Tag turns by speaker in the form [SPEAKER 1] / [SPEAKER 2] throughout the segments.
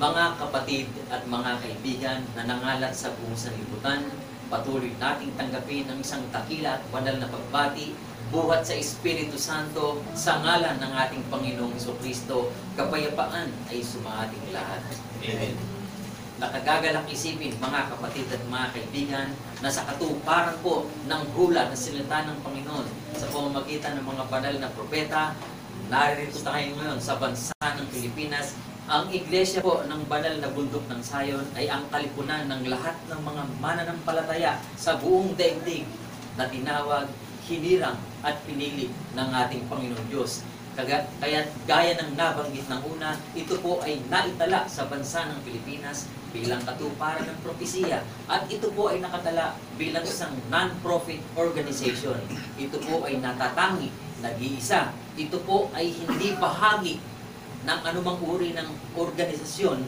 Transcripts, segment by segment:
[SPEAKER 1] Mga kapatid at mga kaibigan na nangalat sa buong sanlibutan, patuloy nating tanggapin ang isang dakila at banal na pagbati buhat sa Espiritu Santo sa ngalan ng ating Panginoong Jesucristo. Kapayapaan ay sumaating lahat. Amen. Nakagagalak isipin, mga kapatid at mga kaibigan, na sa katuparan po ng hula na sinilita ng Panginoon sa pamamagitan ng mga banal na propeta, narito tayo ngayon sa bansa ng Pilipinas. Ang iglesia po ng banal na bundok ng Sayon ay ang kalipunan ng lahat ng mga mananampalataya sa buong daigdig na tinawag, hinirang at pinili ng ating Panginoon Diyos. Kaya gaya ng nabanggit ng una, ito po ay naitala sa bansa ng Pilipinas bilang katuparan ng propesiya, at ito po ay nakatala bilang isang non-profit organization. Ito po ay natatangi, nag-iisa. Ito po ay hindi bahagi ng anumang uri ng organisasyon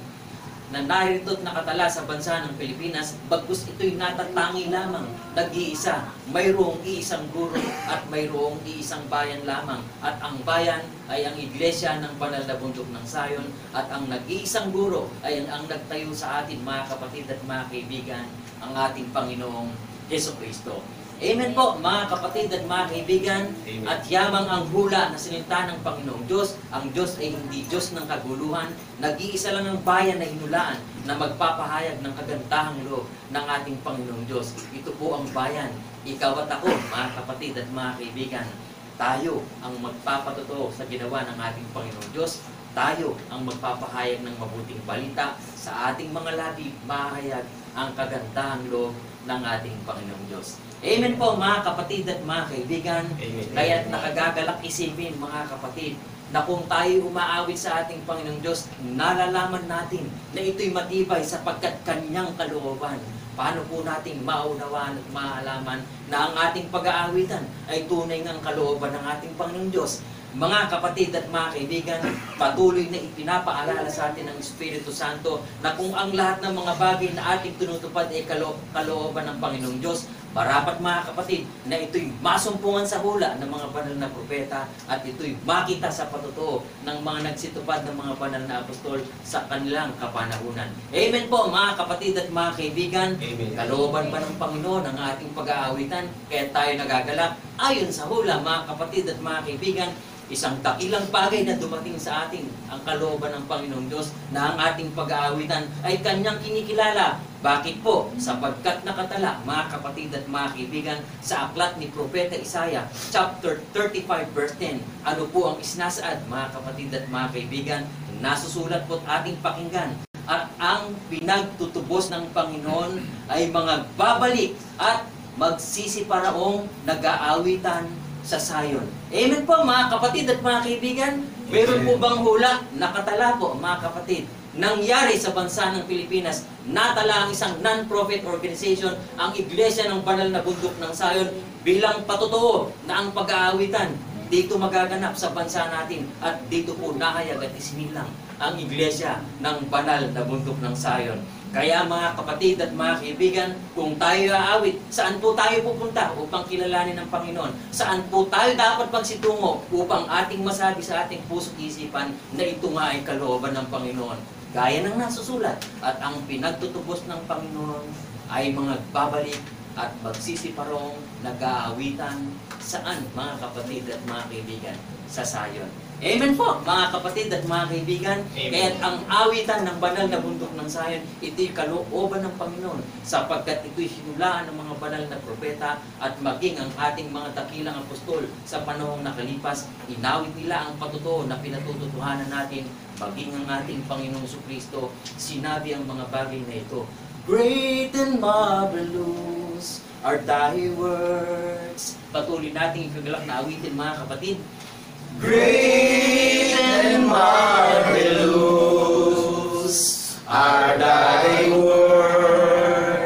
[SPEAKER 1] na narito at nakatala sa bansa ng Pilipinas, bagkus ito'y natatangi lamang, nag-iisa. Mayroong iisang guro at mayroong iisang bayan lamang. At ang bayan ay ang iglesia ng banal na bundok ng Sayon, at ang nag-iisang guro ay ang nagtayo sa atin, mga kapatid at mga kaibigan, ang ating Panginoong Jesucristo. Amen po, mga kapatid at mga kaibigan. Amen. At yamang ang hula na sinilita ng Panginoong Diyos, ang Diyos ay hindi Diyos ng kaguluhan. Nag-iisa lang ang bayan na hinulaan na magpapahayag ng kagandahang loob ng ating Panginoong Diyos. Ito po ang bayan. Ikaw at ako, mga kapatid at mga kaibigan, tayo ang magpapatotoo sa ginawa ng ating Panginoong Diyos. Tayo ang magpapahayag ng mabuting balita. Sa ating mga labi, mahayag ang kagandahang loob ng ating Panginoong Diyos. Amen po, mga kapatid at mga kaibigan. Amen. Kaya nakagagalak isipin, mga kapatid, na kung tayo umaawit sa ating Panginoong Diyos, nalalaman natin na ito'y matibay sapagkat Kanyang kalooban. Paano po nating maunawaan at maalaman na ang ating pag-aawitan ay tunay ng kalooban ng ating Panginoong Diyos? Mga kapatid at mga kaibigan, patuloy na ipinapaalala sa atin ng Espiritu Santo na kung ang lahat ng mga bagay na ating tinutupad ay kalooban ng Panginoong Diyos, marapat, mga kapatid, na ito'y masumpungan sa hula ng mga banal na propeta, at ito'y makita sa patotoo ng mga nagsitupad ng mga banal na apostol sa kanilang kapanahunan. Amen po, mga kapatid at mga kaibigan. Amen. Kalooban ba ng Panginoon ang ating pag-aawitan, kaya tayo nagagalak? Ayon sa hula, mga kapatid at mga kaibigan, isang dakilang bagay na dumating sa atin, ang kalooban ng Panginoong Diyos, na ang ating pag-aawitan ay Kanyang kinikilala. Bakit po? Sapagkat nakatala, mga kapatid at mga kaibigan, sa aklat ni Propeta Isaiah, chapter 35, verse 10. Ano po ang isinasaad, mga kapatid at mga kaibigan? Nasusulat po't ating pakinggan. At ang pinagtutubos ng Panginoon ay mga babalik at magsisiparaong nag-aawitan sa Sayon. Amen po, mga kapatid at mga kaibigan. Meron po bang hula? Nakatala po, mga kapatid. Nangyari sa bansa ng Pilipinas, natala ang isang non-profit organization, ang Iglesia ng Banal na Bundok ng Sayon, bilang patotoo na ang pag-aawitan dito magaganap sa bansa natin, at dito po nahayag at isinilang ang Iglesia ng Banal na Bundok ng Sayon. Kaya, mga kapatid at mga kaibigan, kung tayo aawit, saan po tayo pupunta upang kilalanin ng Panginoon? Saan po tayo dapat magsitungo upang ating masabi sa ating puso't isipan na ito nga ay kalooban ng Panginoon? Gaya ng nasusulat, at ang pinagtutubos ng Panginoon ay mga babalik at magsisiparong nag-aawitan. Saan, mga kapatid at mga kaibigan? Sa Sayon. Amen po, mga kapatid at mga kaibigan. Kaya ang awitan ng banal na bundok ng Sayon, ito'y kalooban ng Panginoon, sapagkat ito'y hinulaan ng mga banal na propeta, at maging ang ating mga dakilang apostol sa panahong nakalipas, inawit nila ang patotoo na pinatututuhanan natin, maging ang ating Panginoong Jesucristo, sinabi ang mga bagay na ito. Great and marvelous are thy works. Patuloy nating ikagalak na awitin, mga kapatid.
[SPEAKER 2] Great and marvelous are thy works,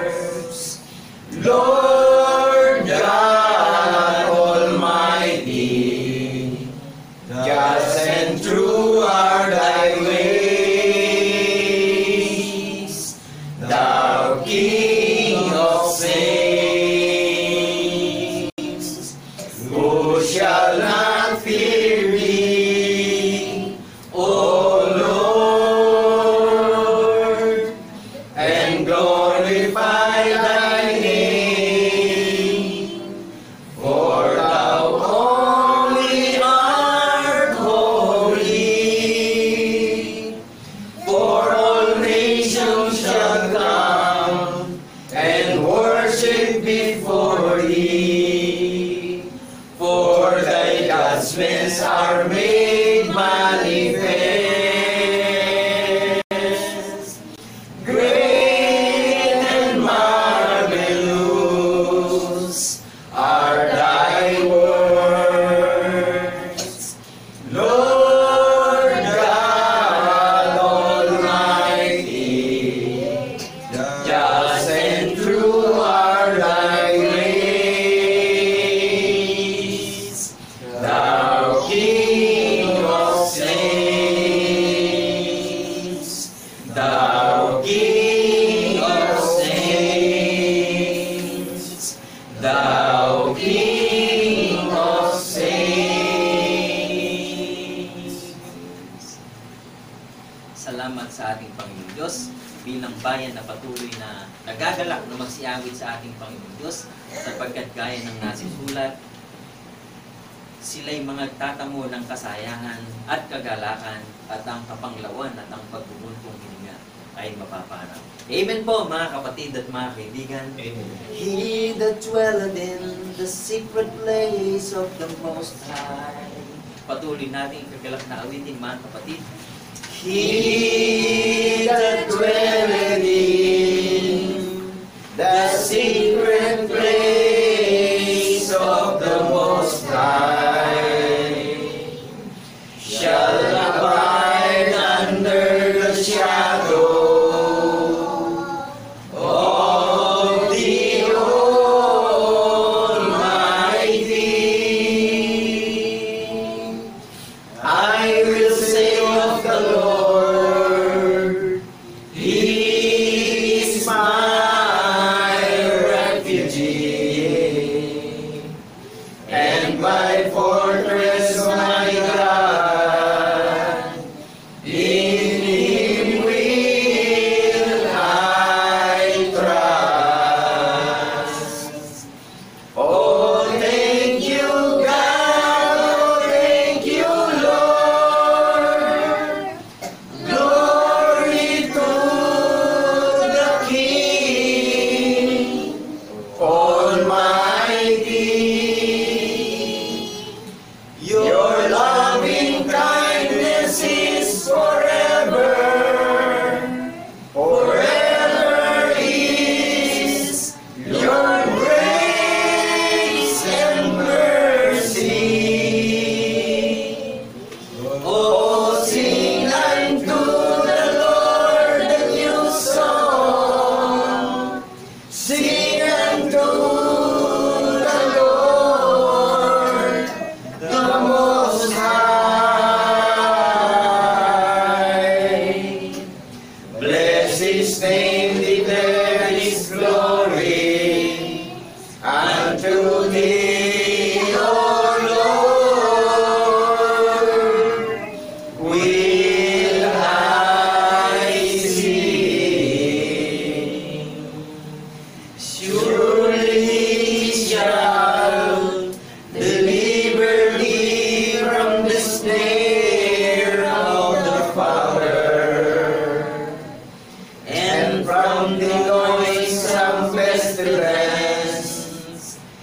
[SPEAKER 2] Lord God Almighty. Just and true are thy ways, thou King of saints. Who shall not fear thee, O Lord? judgments are made manifest. Great and marvelous are thy works, Lord God Almighty. Just and true are thy ways, thou King of saints, thou King of saints, thou King of saints.
[SPEAKER 1] Salamat sa ating Panginoon Diyos bilang bayan na patuloy na nagagalak na magsiawit sa ating Panginoon Diyos sapagkat gaya ng nasusulat, sila'y mga tatamo ng kasayangan at kagalakan at ang kapanglawan at ang pagbubuntong hininga ay mapapanap. Amen po mga kapatid at mga kaibigan.
[SPEAKER 2] Amen.
[SPEAKER 1] He that dwelleth in the secret place of the Most High. Patuloy natin kagalak na awitin mga kapatid.
[SPEAKER 2] He that dwelleth in the secret place of the Most High shall abide under the shadow of the Almighty. I will say of the Lord, He is my refuge and my fortress, my God. In Him will I trust. Oh, thank you, God. Oh, thank you, Lord. Glory to the King Almighty. Your loving kindness is forever. Forever is your grace and mercy. Oh, sing unto the Lord a new song. Sing unto the Lord, the Most High. Bless His name, declare His glory unto Thee, O Lord. Will I sing? Surely He shall deliver thee from the snare of the fowler and from the noisome pestilence.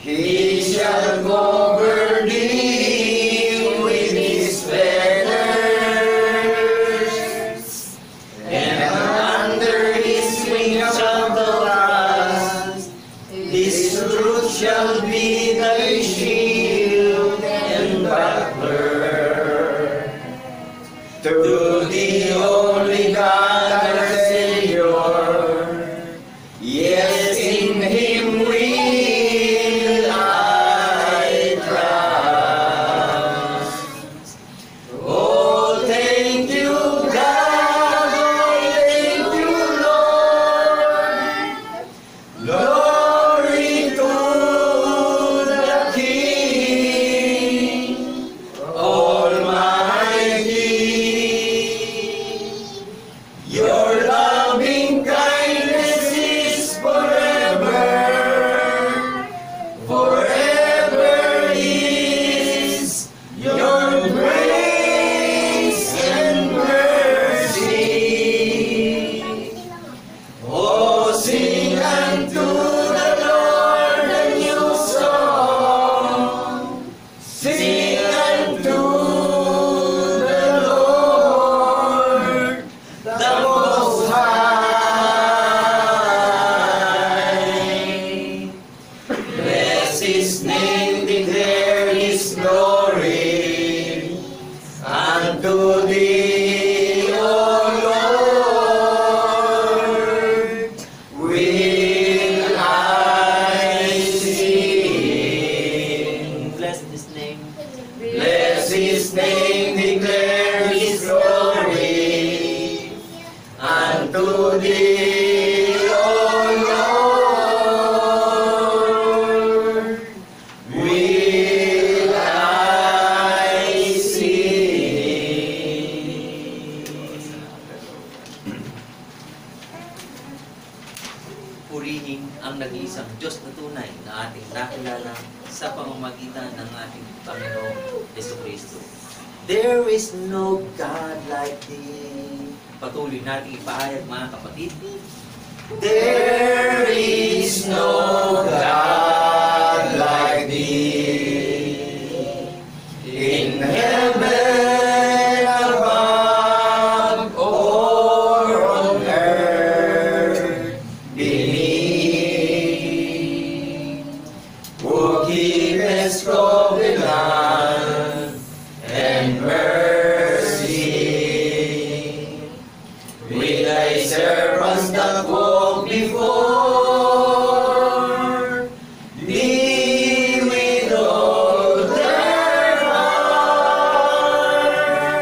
[SPEAKER 2] He shall cover thee with His feathers, and under His wings shall thou trust. His truth shall be thy shield and buckler. To the only God our Savior, yes, in Him will I trust. Oh, thank you, God. Oh, thank you, Lord. Glory to the King Almighty. His name, declare His glory. Unto Thee, O Lord, will I sing.
[SPEAKER 1] Purihin ang nag-iisang Diyos na tunay na ating nakilala sa pamamagitan ng ating Panginoong Jesucristo. There is no God like Thee. Patuloy natin ipahayag, mga kapatid.
[SPEAKER 2] There is no God like Thee in heaven above or on earth beneath, who keepeth covenant and mercy with thy servants that walk before thee with all their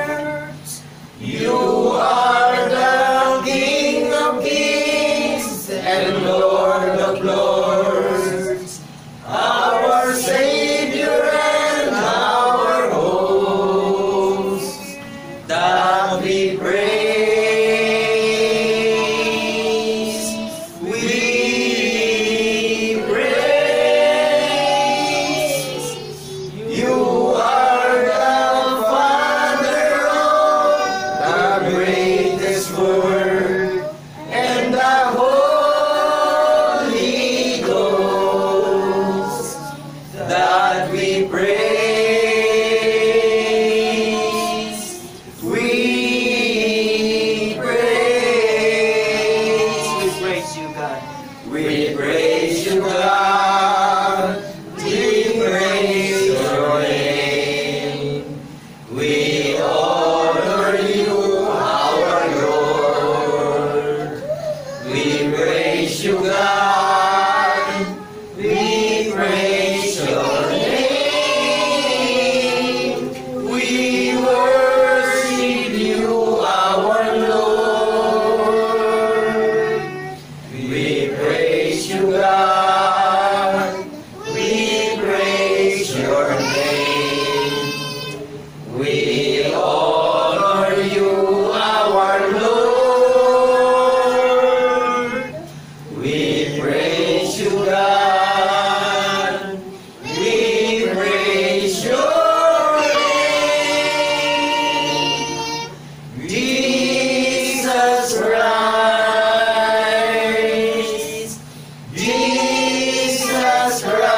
[SPEAKER 2] hearts. You are the King of kings and Lord of lords, our Savior and our host, that we praise. We praise. You are the Father of the greatest word and the Holy Ghost, that we praise. We praise.
[SPEAKER 1] We praise you, God.
[SPEAKER 2] We praise you, God. We praise your name. We honor you, our Lord. We praise you, God. We praise your name. We worship you, our Lord. We praise you, God. We praise your name. We honor you, our Lord. We praise you, God. We praise your name. Jesus Christ. Jesus Christ.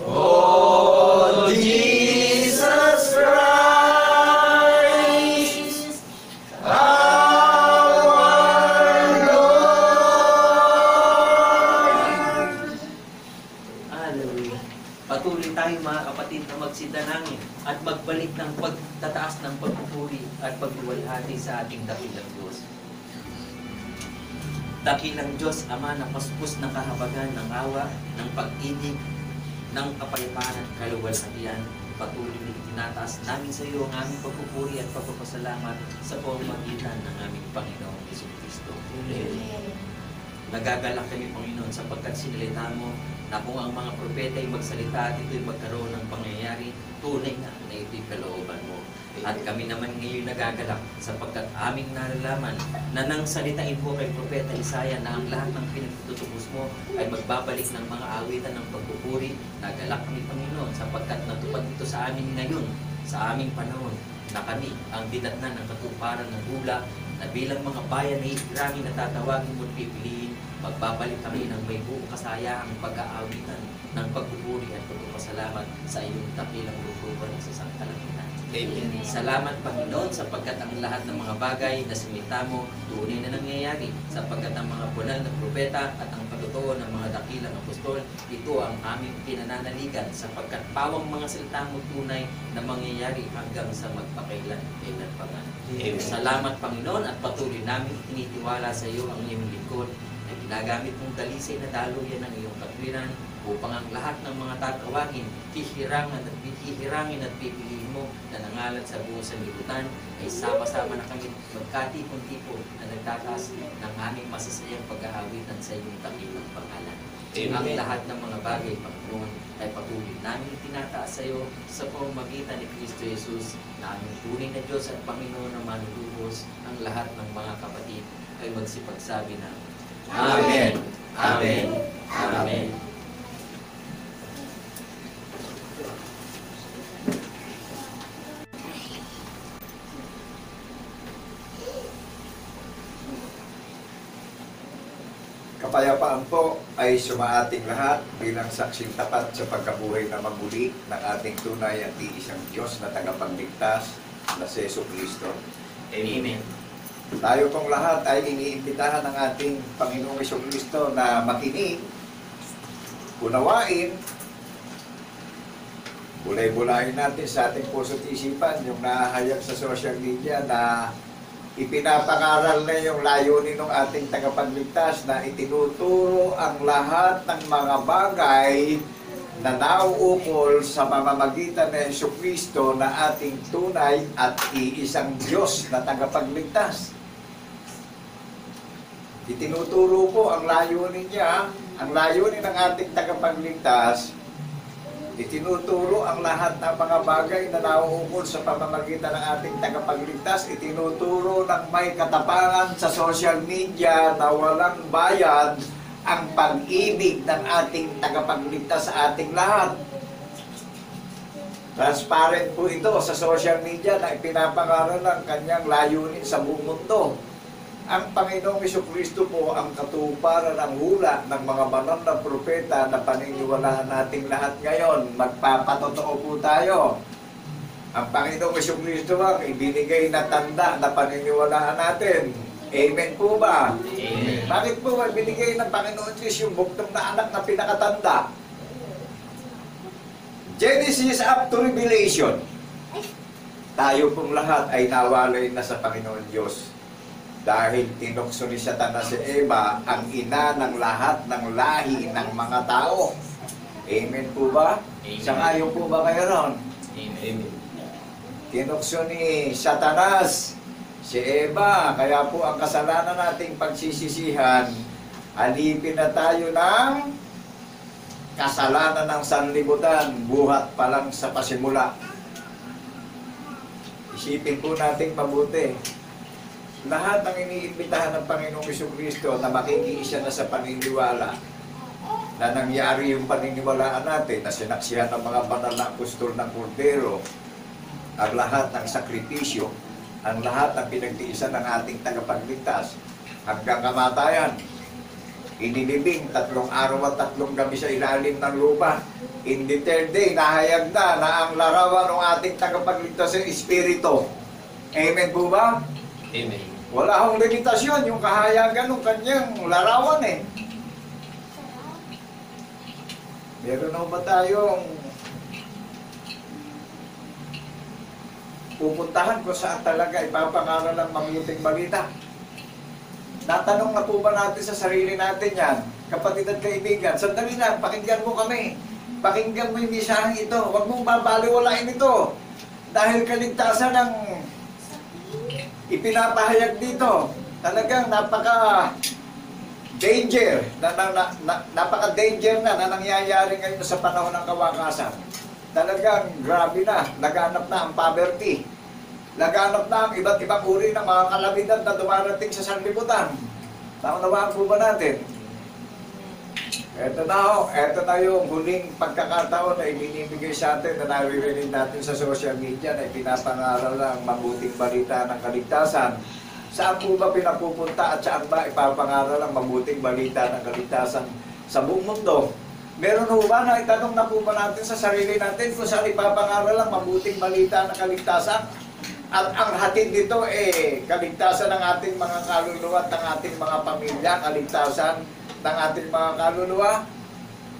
[SPEAKER 2] Oh, Jesus Christ, our Lord.
[SPEAKER 1] Hallelujah. Patuloy tayo, mga kapatid, na magsidanangin at magbalik ng pagtataas ng pagpupuri at pagluwalhati sa ating dakilang Diyos. Dakilang Diyos, Ama na paspos ng kahabagan, ng awa, ng pag-ibig, ng kapayapaan at kaluwalhatian, patuloy tinataas namin sa iyo ang aming pagpupuri at pagpapasalamat sa pamamagitan ng aming Panginoong Jesucristo. Nagagalak kami, Panginoon, sapagkat sinalita mo na kung ang mga propeta ay magsalita at ito'y magkaroon ng pangyayari, tunay na ito'y kalooban mo. At kami naman ngayon nagagalak sapagkat aming nalalaman na nang salitain mo kay Propeta Isaiah na ang lahat ng pinagtutubos mo ay magbabalik ng mga awitan ng pagpupuri. Nagalak kami, Panginoon, sapagkat natupad ito sa amin ngayon, sa aming panahon, na kami ang dinatnan ng katuparan ng hula na bilang mga bayan na ikrami na tatawagin mo at pipiliin, magbabalik kami ng may buong kasayahang pag-aawitan ng pagpupuri at pagpapasalamat sa iyong dakilang looban sa sangkalangitan.
[SPEAKER 2] Amen.
[SPEAKER 1] Salamat, Panginoon, sapagkat ang lahat ng mga bagay na simita mo tunay na nangyayari, sapagkat ang mga bunal na propeta at ang pagtotoo ng mga dakilang apostol, ito ang aming pinananaligan, sapagkat pawang mga salita mo tunay na mangyayari hanggang sa magpakailan kailan pa man.
[SPEAKER 2] Amen.
[SPEAKER 1] Salamat, Panginoon, at patuloy namin tinitiwala sa iyo ang iyong lingkod na ginagamit mong dalisay na daluyan ng iyong katwiran upang ang lahat ng mga tatawagin, hihirangin at pipiliin mo na nangalan sa buong sanlibutan ay sama-sama na kami magkatipon-tipo na nagtataas ng aming masasayang pag-aawitan sa iyong dakilang pangalan. Ang lahat ng mga bagay, Panginoon, ay patuloy namin tinataas sa iyo sa pamamagitan ni Kristo Jesus na aming tunay na Diyos at Panginoon na manlulubos. Ang lahat ng mga kapatid ay magsipagsabi na Amen! Amen! Amen!
[SPEAKER 2] Kapayapaan po ay sumaating lahat bilang saksing tapat sa pagkabuhay na maguli ng ating tunay at iisang Diyos na tagapagligtas na si Jesucristo.
[SPEAKER 1] Amen.
[SPEAKER 2] Tayo pong lahat ay iniimbitahan ng ating Panginoong Jesucristo na makinig, unawain, bulay-bulayin natin sa ating puso at isipan yung nahahayag sa social media na ipinapangaral na yung layunin ng ating tagapagligtas na itinuturo ang lahat ng mga bagay na nauukol sa pamamagitan ng Jesucristo na ating tunay at iisang Diyos na tagapagligtas. Itinuturo po ang layunin niya, ang layunin ng ating tagapagligtas. Itinuturo ang lahat ng mga bagay na nauukol sa pamamagitan ng ating tagapagligtas. Itinuturo ng may katapangan sa social media na walang bayad ang pag-ibig ng ating tagapagligtas sa ating lahat. Transparent po ito sa social media na ipinapangaral ng kanyang layunin sa buong mundo. Ang Panginoong Jesucristo po ang katuparan ng hula ng mga banal na propeta na paniniwalaan nating lahat ngayon. Magpapatotoo po tayo. Ang Panginoong Jesucristo ang ibinigay na tanda na paniniwalaan natin. Amen po ba?
[SPEAKER 1] Amen.
[SPEAKER 2] Bakit po ba binigay ng Panginoon Diyos yung buktong na anak na pinakatanda? Genesis up to Revelation. Tayo pong lahat ay nawalay na sa Panginoon Diyos. Dahil tinukso ni Satanas si Eva, ang ina ng lahat ng lahi ng mga tao. Amen po ba?
[SPEAKER 1] Amen.
[SPEAKER 2] Sangayon po ba kayo ron?
[SPEAKER 1] Amen.
[SPEAKER 2] Tinukso ni Satanas si Eva, kaya po ang kasalanan nating pagsisisihan, alipin na tayo ng kasalanan ng sanlibutan, buhat pa lang sa pasimula. Isipin po nating mabuti. Lahat ng iniimbitahan ng Panginoong Jesucristo na makikiisa na sa paniniwala na nangyari yung paniniwalaan natin na sinaksihan ng mga banal na apostol ng Kordero, ang lahat ng sakripisyo, ang lahat ng pinagtiisan ng ating tagapagligtas hanggang kamatayan. Inilibing 3 araw at 3 gabi sa ilalim ng lupa. In the third day, nahayag na ang larawan ng ating tagapagligtas sa Espiritu. Amen po ba?
[SPEAKER 1] Amen.
[SPEAKER 2] Wala akong limitasyon yung kahayagan ng kanyang larawan eh. Meron na ba tayong pupuntahan kung saan talaga ipapangaral ng mabuting balita? Natanong na po ba natin sa sarili natin yan? Kapatid at kaibigan, sandali lang, pakinggan mo kami. Pakinggan mo yung misaheng ito. Huwag mong babaliwalain ito. Dahil kaligtasan ng ipinapahayag dito, talagang napaka-danger na nangyayari ngayon sa panahon ng kawakasan. Talagang grabe na, laganap na ang poverty. Laganap na ang iba't ibang uri ng mga kalamidad na dumarating sa sanlibutan. Naunawaan po ba natin? Ito na yung huling pagkakataon na ibinibigay sa atin na naririnig natin sa social media na ipinapangaral ng mabuting balita ng kaligtasan. Saan po ba pinapupunta at saan ba ipapangaral ang mabuting balita ng kaligtasan sa buong mundo? Meron po ba na itanong na po ba natin sa sarili natin kung saan ipapangaral ang mabuting balita ng kaligtasan? At ang hatid nito kaligtasan ng ating mga kaluluwa at ng ating mga pamilya, kaligtasan ng ating mga kaluluwa.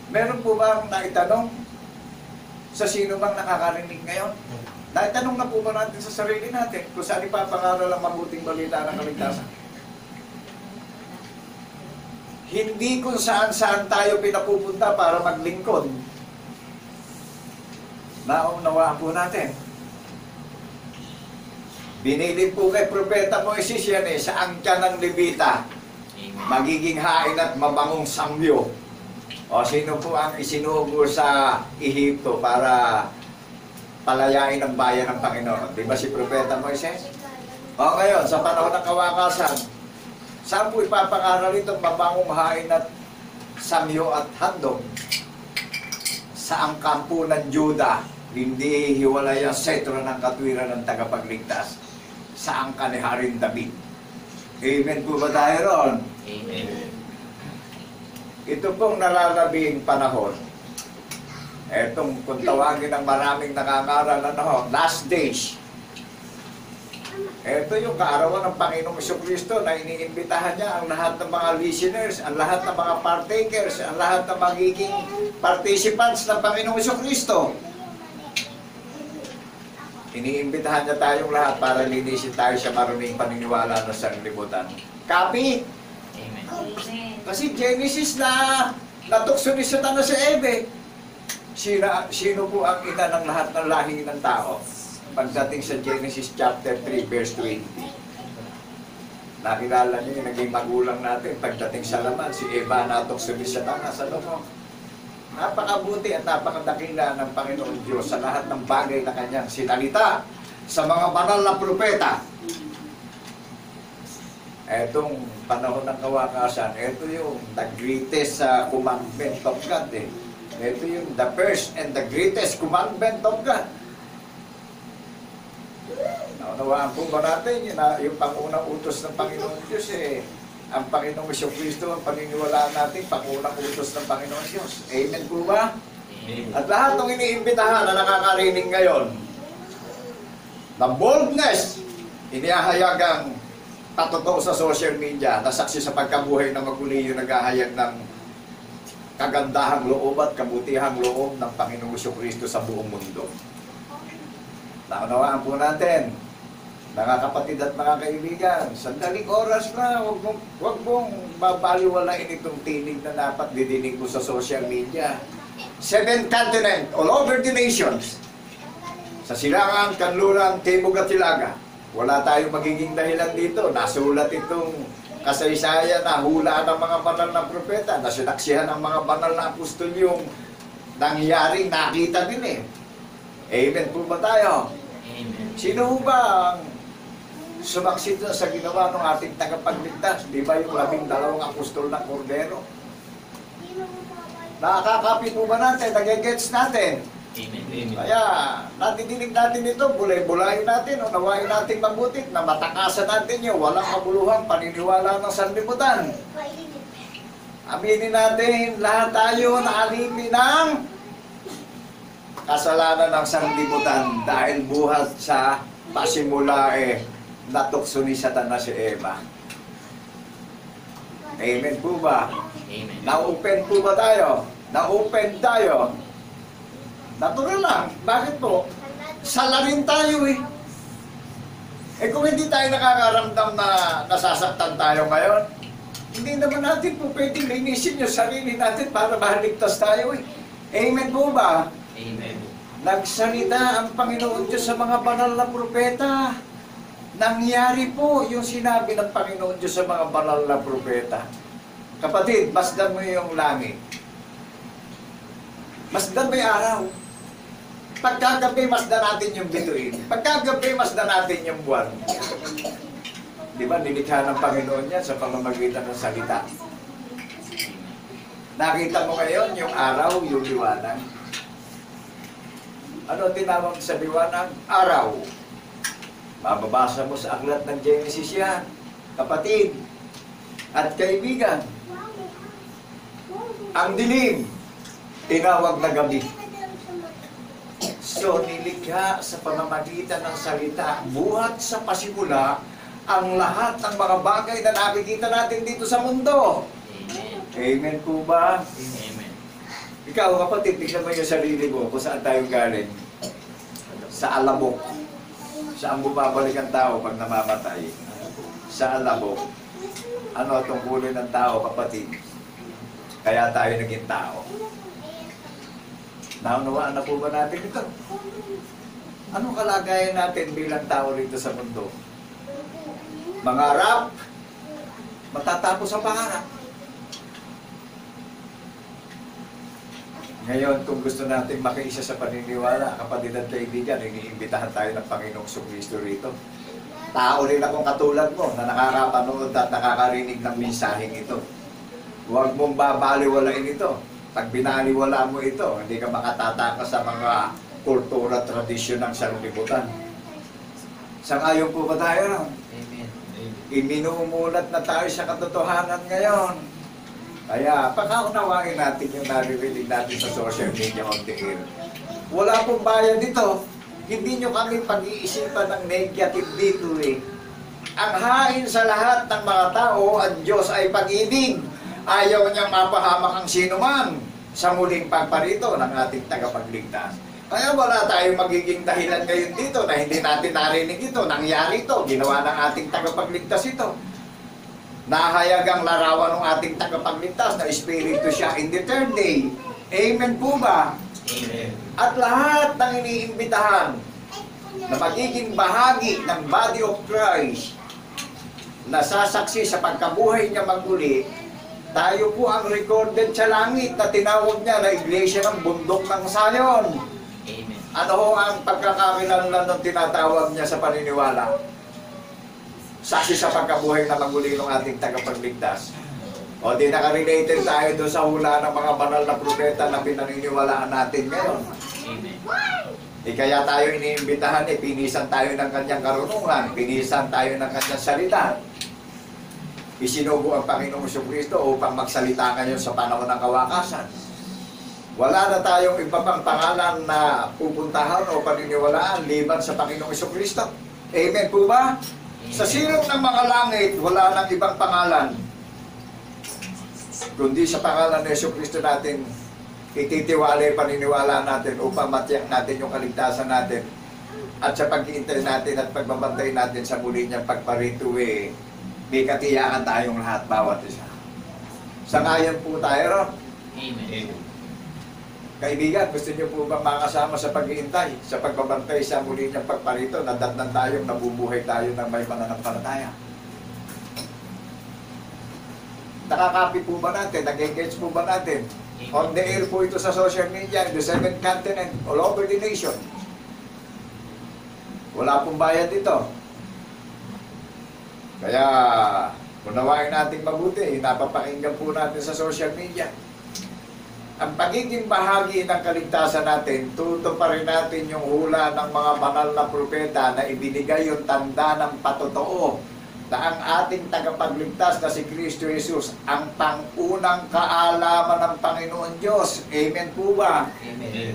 [SPEAKER 2] Meron po bang naitanong sa sino bang nakakarinig ngayon? Naitanong na po ba natin sa sarili natin kung saan ipapangaral ang mabuting balita ng kaligtasan? Hindi kung saan-saan tayo pinapupunta para maglingkod. Naunawaan po natin. Binilin po kay Propeta Moises yan sa angka ng Levita. Magiging hain at mabangong sambyo. O sino po ang isinugo sa Ehipto para palayain ang bayan ng Panginoon? Di ba si Propeta Moises? O ngayon, sa panahon ng kawakasan, saan po ipapangaral itong mabangong hain at samyo at handog? Sa ang kampo ng Juda, hindi hiwalay ang setro ng katwiran ng tagapagligtas. Sa angka ni Haring David. Amen po ba tayo ron?
[SPEAKER 1] Amen.
[SPEAKER 2] Ito pong nalalabing panahon, etong kung tawagin ng maraming nangangaral, last days. Ito yung kaarawan ng Panginoong Jesucristo na iniimbitahan niya ang lahat ng mga listeners, ang lahat ng mga partakers, ang lahat ng magiging participants ng Panginoong Jesucristo. Iniimbitahan niya tayong lahat para linisin tayo sa maruming paniniwala na sanlibutan. Copy?
[SPEAKER 1] Amen.
[SPEAKER 2] Kasi Genesis na natukso ni Satanas sa Eve. Sino po ang ina ng lahat ng lahi ng tao? Pagdating sa Genesis chapter 3 verse 20. Nakilala niyo yung naging magulang natin pagdating sa laman, si Eva natukso ni Satanas. Ano po? Napakabuti at napakadakila ng Panginoon Diyos sa lahat ng bagay na kanyang sinalita sa mga banal na propeta. Etong panahon ng kawakasan, ito yung the greatest commandment of God. Ito yung the first and the greatest commandment of God. Naunawaan po ba natin yung pangunang utos ng Panginoon Diyos ang Panginoong Jesucristo, ang paniniwalaan natin, pangunang utos ng Panginoon Diyos. Amen po ba?
[SPEAKER 1] Amen.
[SPEAKER 2] At lahat ng iniimbitahan na nakakarinig ngayon, the boldness, inihahayag ang patotoo sa social media, na saksi sa pagkabuhay na maguli yung naghahayag ng kagandahang loob at kabutihang loob ng Panginoong Jesucristo sa buong mundo. Naunawaan po natin, mga kapatid at mga kaibigan, sandaling oras na, huwag mong babaliwalain itong tinig na dapat didinig mo sa social media. 7 continent, all over the nations. Sa silangan, kanluran, timog at hilaga. Wala tayong magiging dahilan dito. Nasulat itong kasaysayan na hula ng mga banal na propeta, na sinaksihan ng mga banal na apostol yung nangyaring nakita din Amen po ba tayo?
[SPEAKER 1] Amen.
[SPEAKER 2] Sino ba ang sumaksit sa ginawa ng ating tagapagligtas? Di ba yung 12 apostol ng Cordero? Nakakapit po ba natin? Nagigets natin?
[SPEAKER 1] Amen.
[SPEAKER 2] Kaya, natidinig natin ito, bulay-bulayin natin, unawain natin mabuti, na matakasan natin yung walang kabuluhang paniniwala ng sanlibutan. Aminin natin, lahat tayo na alipin ng kasalanan ng sanlibutan dahil buhat sa pasimula natukso ni Satanas si Eva. Amen po ba?
[SPEAKER 1] Amen.
[SPEAKER 2] Na-open po ba tayo? Na-open tayo? Natural lang. Bakit po? Salarin tayo kung hindi tayo nakakaramdam na nasasaktan tayo ngayon, hindi naman natin po pwedeng linisin yung sarili natin para mahaligtas tayo Amen po ba?
[SPEAKER 1] Amen.
[SPEAKER 2] Nagsalita ang Panginoon Diyos sa mga banal na propeta. Nangyari po yung sinabi ng Panginoon Diyos sa mga banal na propeta. Kapatid, masdan mo yung langit. Masdan mo yung araw. Pagkagabi, masdan natin yung bituin. Pagkagabi, masdan natin yung buwan. Di ba, nilikha ng Panginoon yan sa pamamagitan ng salita. Nakita mo ngayon yung araw, yung liwanag. Ano tinawag sa liwanag? Araw. Mababasa mo sa aklat ng Genesis yan, kapatid at kaibigan. Ang dilim, tinawag na gabi. So, nilikha sa pamamagitan ng salita, buhat sa pasimula, ang lahat ng mga bagay na nakikita natin dito sa mundo.
[SPEAKER 1] Amen.
[SPEAKER 2] Amen po ba?
[SPEAKER 1] Amen.
[SPEAKER 2] Ikaw, kapatid, tignan mo yung sarili mo kung saan tayo galing. Sa alabok. Saan bumabalik ang tao pag namamatay? Sa alabok. Ano tungkulin ng tao, kapatid? Kaya tayo naging tao. Naunawaan na po ba natin ito? Anong kalagayan natin bilang tao rito sa mundo? Mangarap, matatapos ang pangarap. Ngayon, kung gusto natin makiisa sa paniniwala, kapatid at kaibigan, iniimbitahan tayo ng Panginoong Kristo rito. Tao rin akong katulad mo na nakakapanood at nakakarinig ng mensaheng ito. Huwag mong babaliwalain ito. Pag binaliwala mo ito, hindi ka makatatakas sa mga kultura at tradisyon ng sanlibutan. Sangayon po ba tayo?
[SPEAKER 1] Amen.
[SPEAKER 2] Iminumulat na tayo sa katotohanan ngayon. Kaya, pagkaunawain natin yung naririnig natin sa social media on the air. Wala pong bayan dito. Hindi nyo kami pag-iisipan ng negative dito eh. Ang hain sa lahat ng mga tao, ang Diyos ay pag-ibig. Ayaw niyang mapahamak ang sinuman sa muling pagparito ng ating tagapagligtas. Kaya wala tayong magiging dahilan ngayon dito na hindi natin narinig ito. Nangyari ito. Ginawa ng ating tagapagligtas ito. Nahayag ang larawan ng ating tagapagligtas na Espiritu siya in the third day. Amen po ba?
[SPEAKER 1] Amen.
[SPEAKER 2] At lahat ng iniimbitahan na magiging bahagi ng body of Christ na sasaksi sa pagkabuhay niya maguli, tayo po ang recorded sa langit na tinawag niya na Iglesia ng Bundok ng Zion.
[SPEAKER 1] Amen.
[SPEAKER 2] Ano ho ang pagkakakilanlan ng tinatawag niya sa paniniwala? Saksi sa pagkabuhay na maguli ng ating tagapagligtas. O di nakarelated tayo doon sa hula ng mga banal na propeta na pinaniniwalaan natin ngayon.
[SPEAKER 1] Amen.
[SPEAKER 2] Kaya tayo iniimbitahan, pinisan tayo ng kanyang karunungan, pinisan tayo ng kanyang salita. Isinugo ang Panginoong Kristo upang magsalita ngayon sa panahon ng kawakasan. Wala na tayong iba pang pangalan na pupuntahan o paniniwalaan liban sa Panginoong Kristo. Amen po ba? Sa silong ng mga langit, wala nang ibang pangalan kundi sa pangalan ng Kristo natin ititiwala, paniniwala natin upang matiyak natin yung kaligtasan natin at sa pag-iintay natin at pagbabantay natin sa muli niyang pagparito may katiyakan tayong lahat bawat isa. Sangayon po tayo ron.
[SPEAKER 1] Amen.
[SPEAKER 2] Kaibigan, gusto niyo po bang makasama sa pag-iintay, sa pagbabantay sa muli niyang pagparito na datnan tayong nabubuhay tayo ng may pananampalataya? Nakakapi po ba natin? Nag-engage po ba natin? On the air po ito sa social media in the 7th continent, all over the nation. Wala pong bayad dito. Kaya, unawain natin mabuti, napapakinggan po natin sa social media. Ang pagiging bahagi ng kaligtasan natin, tutuparin natin yung hula ng mga banal na propeta na ibinigay yung tanda ng patotoo na ang ating tagapagligtas na si Kristo Jesus ang pangunang kaalaman ng Panginoon Diyos. Amen po ba?
[SPEAKER 1] Amen.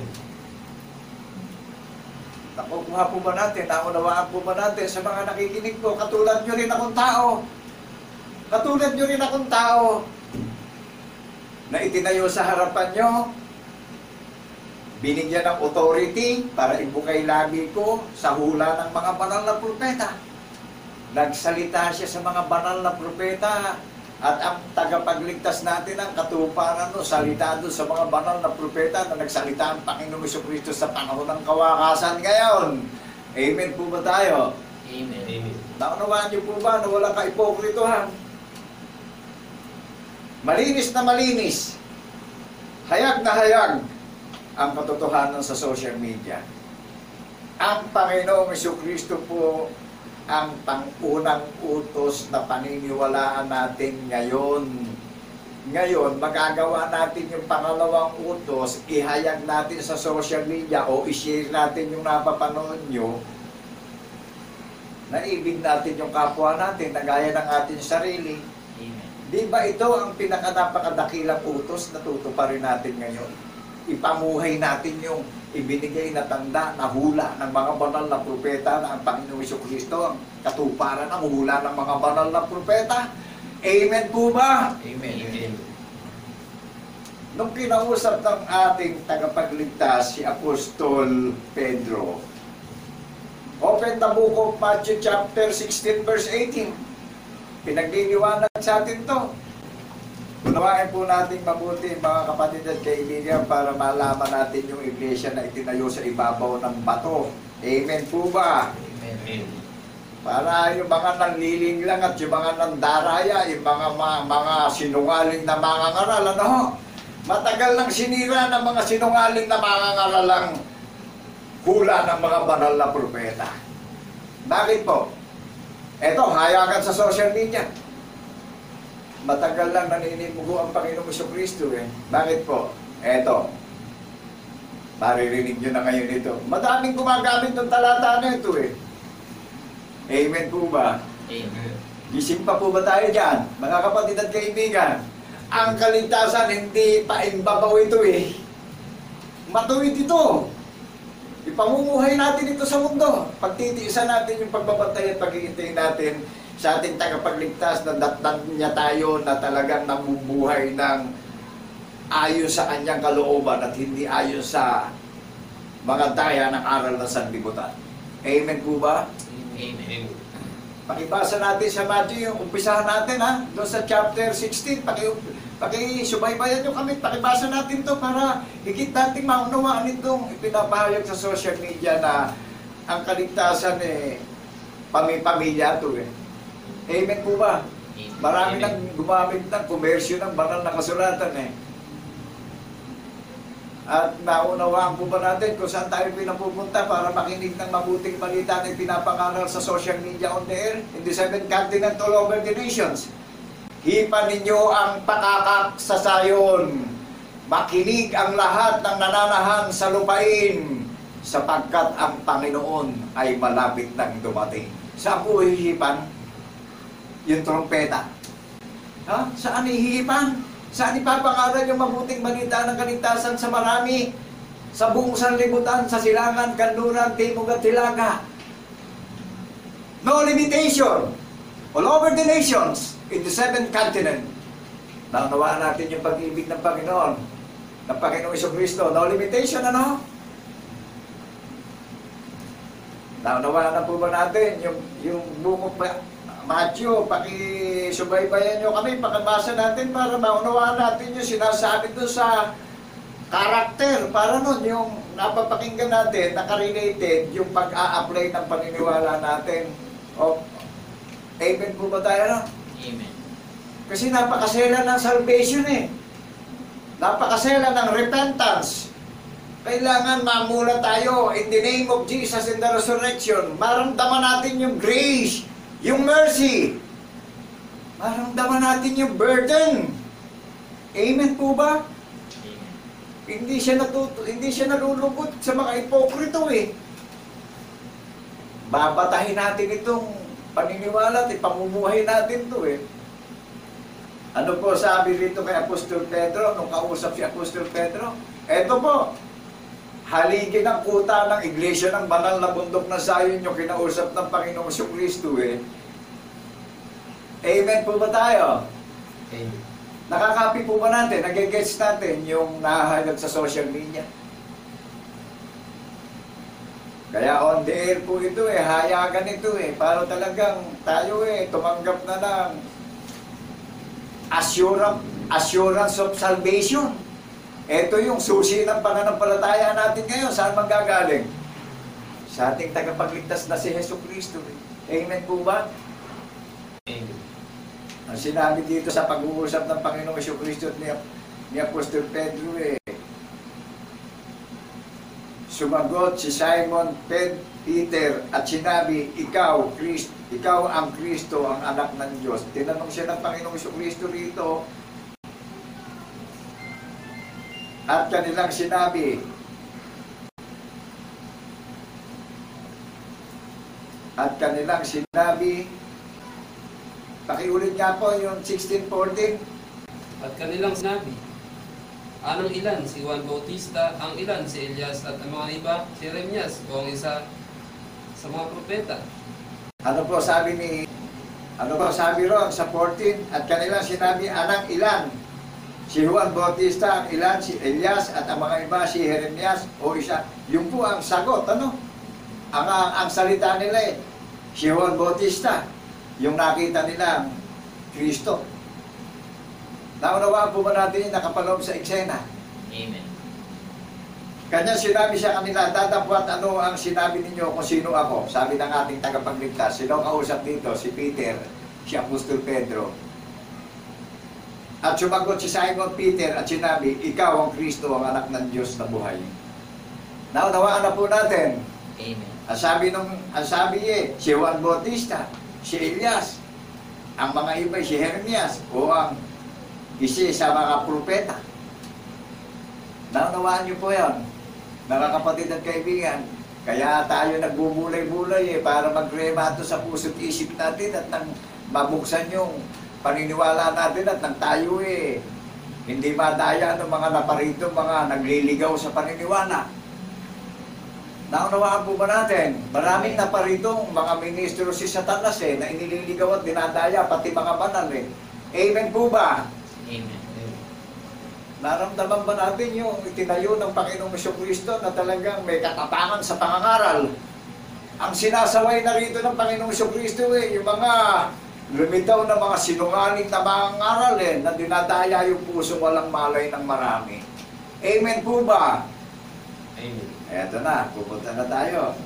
[SPEAKER 2] Nakukuha po ba natin? Naunawaan po ba natin sa mga nakikinig po? Katulad nyo rin akong tao. Katulad nyo rin akong tao na itinayo sa harapan nyo, binigyan ng authority para ibukay labi ko sa hula ng mga banal na propeta. Nagsalita siya sa mga banal na propeta at ang tagapagligtas natin ang katuparan no, salita doon sa mga banal na propeta na nagsalita ang Panginoong Kristo sa panahon ng kawakasan ngayon. Amen po ba tayo?
[SPEAKER 1] Amen. Amen.
[SPEAKER 2] Naunawaan niyo po ba na walang kaipokritohan? Malinis na malinis, hayag na hayag ang katotohanan sa social media. Ang Panginoong Kristo po ang pangunang utos na paniniwalaan natin ngayon. Ngayon, magagawa natin yung pangalawang utos, ihayag natin sa social media o i-share natin yung napapanood nyo. Naibig natin yung kapwa natin na gaya ng ating sarili.
[SPEAKER 1] Amen.
[SPEAKER 2] Di ba ito ang pinaka-napakadakilang utos na tutuparin natin ngayon? Ipamuhay natin yung ibinigay na tanda, na hula ng mga banal na propeta na ang Panginoong Kristo ang katuparan ng hula ng mga banal na propeta. Amen po ba?
[SPEAKER 1] Amen. Amen.
[SPEAKER 2] Nung kinausap ng ating tagapagligtas, si Apostol Pedro, open the book of Matthew chapter 16 verse 18. Pinagliliwanag sa atin to. Unawain po natin mabuti mga kapatid at kaibigan para malaman natin yung iglesia na itinayo sa ibabaw ng bato. Amen po ba?
[SPEAKER 1] Amen.
[SPEAKER 2] Para yung mga nanliling lang at yung mga nandaraya, yung mga sinungaling na mangangaral, ano? Matagal nang sinira ng mga sinungaling na mangangaral ang hula ng mga banal na propeta. Bakit po? Eto, hayagan sa social media. Matagal lang naninimugo ang Panginoong Jesucristo eh. Bakit po? Eto, maririnig nyo na ngayon ito. Madaming gumagamit ng talata na ito eh. Amen po ba?
[SPEAKER 1] Amen.
[SPEAKER 2] Gising pa po ba tayo dyan? Mga kapatid at kaibigan, ang kaligtasan hindi pa imbabaw ito eh. Matuwid ito. Ipamumuhay natin ito sa mundo. Pagtitiisan natin yung pagbabantay at pag-iintay natin sa ating tagapagligtas na datnan niya tayo na talagang namubuhay ng ayon sa kanyang kalooban at hindi ayon sa mga daya ng aral ng sanlibutan. Amen po ba?
[SPEAKER 1] Amen.
[SPEAKER 2] Pakibasa natin sa Matthew, umpisahan natin ha, doon sa chapter 16, pakisubaybayan nyo kami, pakibasa natin to para higit natin maunawaan itong ipinapahayag sa social media na ang kaligtasan eh, pamilya to eh. Amen po ba? Marami nang gumamit ng komersyo ng banal na kasulatan eh. At naunawaan po ba natin kung saan tayo pinapupunta para makinig ng mabuting balita na pinapangaral sa social media on the air in the 7 continent all over the nations. Hipan ninyo ang pakakak sa sayon. Makinig ang lahat ng nananahan sa lupain sapagkat ang Panginoon ay malapit nang dumating. Saan po hihipan? Yung trompeta. Ha? Saan hihipan? Saan ipapangaral yung mabuting balita ng kaligtasan sa marami? Sa buong sanlibutan, sa silangan, kanluran, timog at hilaga. No limitation. All over the nations, in the 7 continent. Naunawaan natin yung pag-ibig ng Panginoon, ng Panginoong Jesucristo. No limitation, ano? Naunawaan na po ba natin yung bungok pa? Matthew, pakisubaybayan nyo kami, pakibasa natin para maunawaan natin yung sinasabi doon sa karakter. Para nun, yung napapakinggan natin, nakarelated, yung pag-a-apply ng paniniwala natin. O, amen po ba tayo, no?
[SPEAKER 1] Amen.
[SPEAKER 2] Kasi napakasela ng salvation eh. Napakasela ng repentance. Kailangan mamula tayo in the name of Jesus in the resurrection. Maramdaman natin yung grace, yung mercy. Maramdaman natin yung burden. Amen po ba?
[SPEAKER 1] Amen.
[SPEAKER 2] Hindi siya nalulugod sa mga ipokrito eh. Babatahin natin itong paniniwala at ipamumuhay natin to eh. Ano po sabi rito kay Apostol Pedro nung kausap si Apostol Pedro? Eto po, haligin ang kuta ng iglesia ng banal na bundok na Zion yung kinausap ng Panginoong Jesucristo eh. Amen po ba tayo?
[SPEAKER 1] Amen.
[SPEAKER 2] Nakakapi po ba natin? Nagigets natin yung nahahayag sa social media? Kaya on the air po ito eh, hayagan ito eh, para talagang tayo eh, tumanggap na ng assurance of salvation. Ito yung susi ng pananampalataya natin ngayon. Saan manggagaling? Sa ating tagapagligtas na si Jesucristo. Amen po ba?
[SPEAKER 1] Amen.
[SPEAKER 2] Ang sinabi dito sa pag-uusap ng Panginoong Jesucristo at ni Apostol Pedro eh, sumagot si Simon Peter at sinabi, ikaw ang Kristo, ang anak ng Diyos. Tinanong siya ng Panginoong Jesucristo rito at kanilang sinabi, pakiulit nga po yung 16:14.
[SPEAKER 3] At kanilang sinabi, anong ilan si Juan Bautista, ang ilan si Elias, at ang mga iba si Jeremias o ang isa sa mga propeta.
[SPEAKER 2] Ano po sabi ron sa 14? At kanilang sinabi, anang ilan si Juan Bautista, ang ilan si Elias, at ang mga iba si Jeremias o isa. Yung po ang sagot, ano? Ang salita nila eh, si Juan Bautista, yung nakita nilang Kristo. Naunawaan po ba natin yung nakapaloob sa eksena?
[SPEAKER 1] Amen.
[SPEAKER 2] Kanya sinabi siya kanila, tatapwat ano ang sinabi ninyo kung sino ako? Sabi ng ating tagapagligtas. Sino ang kausap dito? Si Peter, si Apostol Pedro. At sumagot si Simon Peter at sinabi, ikaw ang Kristo, ang anak ng Diyos na buhay. Naunawaan na po natin.
[SPEAKER 1] Amen.
[SPEAKER 2] Ang sabi si Juan Bautista, si Elias, ang mga iba si Jeremias, o ang isa sa mga propeta. Naunawaan niyo po yan, mga kapatid at kaibigan. Kaya tayo nagbubulay-bulay para magremato sa puso't isip natin at nang mabuksan yung paniniwala natin at nang tayo hindi madaya ng mga naparito, mga nagliligaw sa paniniwala. Naunawaan po ba natin? Maraming naparitong mga ministro si Satanas na inililigaw at dinadaya, pati mga banal Amen po ba?
[SPEAKER 1] Amen.
[SPEAKER 2] Naramdaman ba natin yung itinayo ng Panginoong Jesucristo na talagang may katapangan sa pangangaral? Ang sinasaway na rito ng Panginoong Jesucristo yung mga lumitaw na mga sinungaling na mangangaral na dinadaya yung pusong walang malay ng marami. Amen po ba?
[SPEAKER 3] Amen.
[SPEAKER 2] Eto na, pupunta na tayo.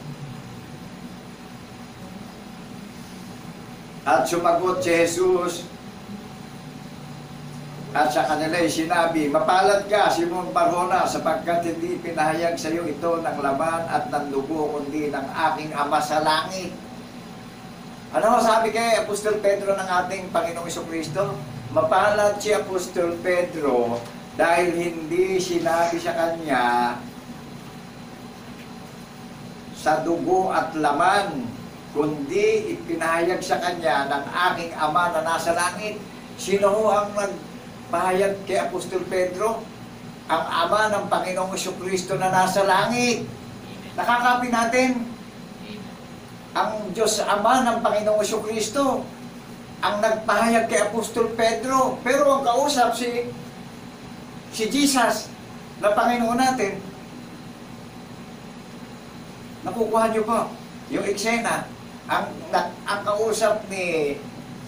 [SPEAKER 2] At sumagot si Jesus at sa kanila sinabi, mapalad ka, Simon Barjona, sapagkat hindi pinahayag sa iyo ito ng laman at ng dugo, kundi ng aking Ama sa langit. Ano sabi kay Apostol Pedro ng ating Panginoong Jesucristo? Mapalad si Apostol Pedro dahil hindi sinabi sa kanya sa dugo at laman, kundi ipinahayag sa kanya ng aking Ama na nasa langit. Sino ho ang nagpahayag kay Apostol Pedro? Ang Ama ng Panginoong Jesucristo na nasa langit. Nakakapi natin. Ang Diyos Ama ng Panginoong Jesucristo ang nagpahayag kay Apostol Pedro. Pero ang kausap si Jesus na Panginoon natin. Nakukuha niyo po yung eksena. Ang kausap ni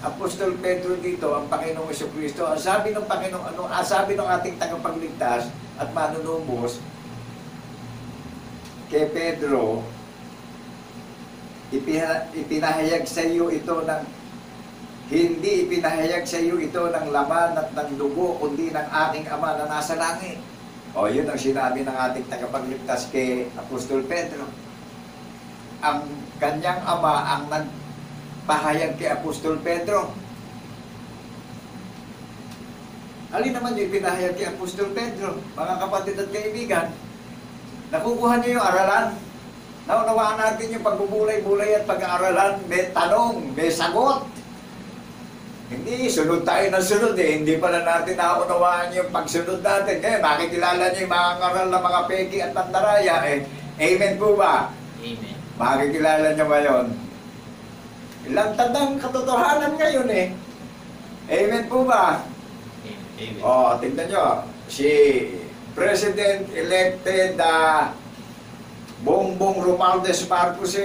[SPEAKER 2] Apostol Pedro dito, ang Panginoong Jesucristo, ang sabi ng Panginoon, ang sabi ng ating tagapagligtas at manunubos kay Pedro, ipinahayag sa iyo ito ng hindi ipinahayag sa iyo ito ng laman at ng dugo, kundi ng aking Ama na nasa langit. O yun ang sinabi ng ating tagapagligtas kay Apostol Pedro. Ang kanyang Ama ang nagpahayag kay Apostol Pedro. Alin naman yung pinahayag kay Apostol Pedro? Mga kapatid at kaibigan, nakukuha niyo yung aralan. Naunawaan natin yung pagbubulay-bulay at pag-aaralan. May tanong, may sagot. Hindi, sunod tayo ng sunod Hindi pala natin naunawaan yung pagsunod natin. Kaya makikilala niyo yung mga ngaral na mga peki at pandaraya Amen po ba?
[SPEAKER 1] Amen.
[SPEAKER 2] Makikilala niyo ngayon. Ilang tandang katotohanan ngayon Amen po ba?
[SPEAKER 1] Amen.
[SPEAKER 2] O, tingnan nyo. Si President-elected Bongbong Romualdez Marcos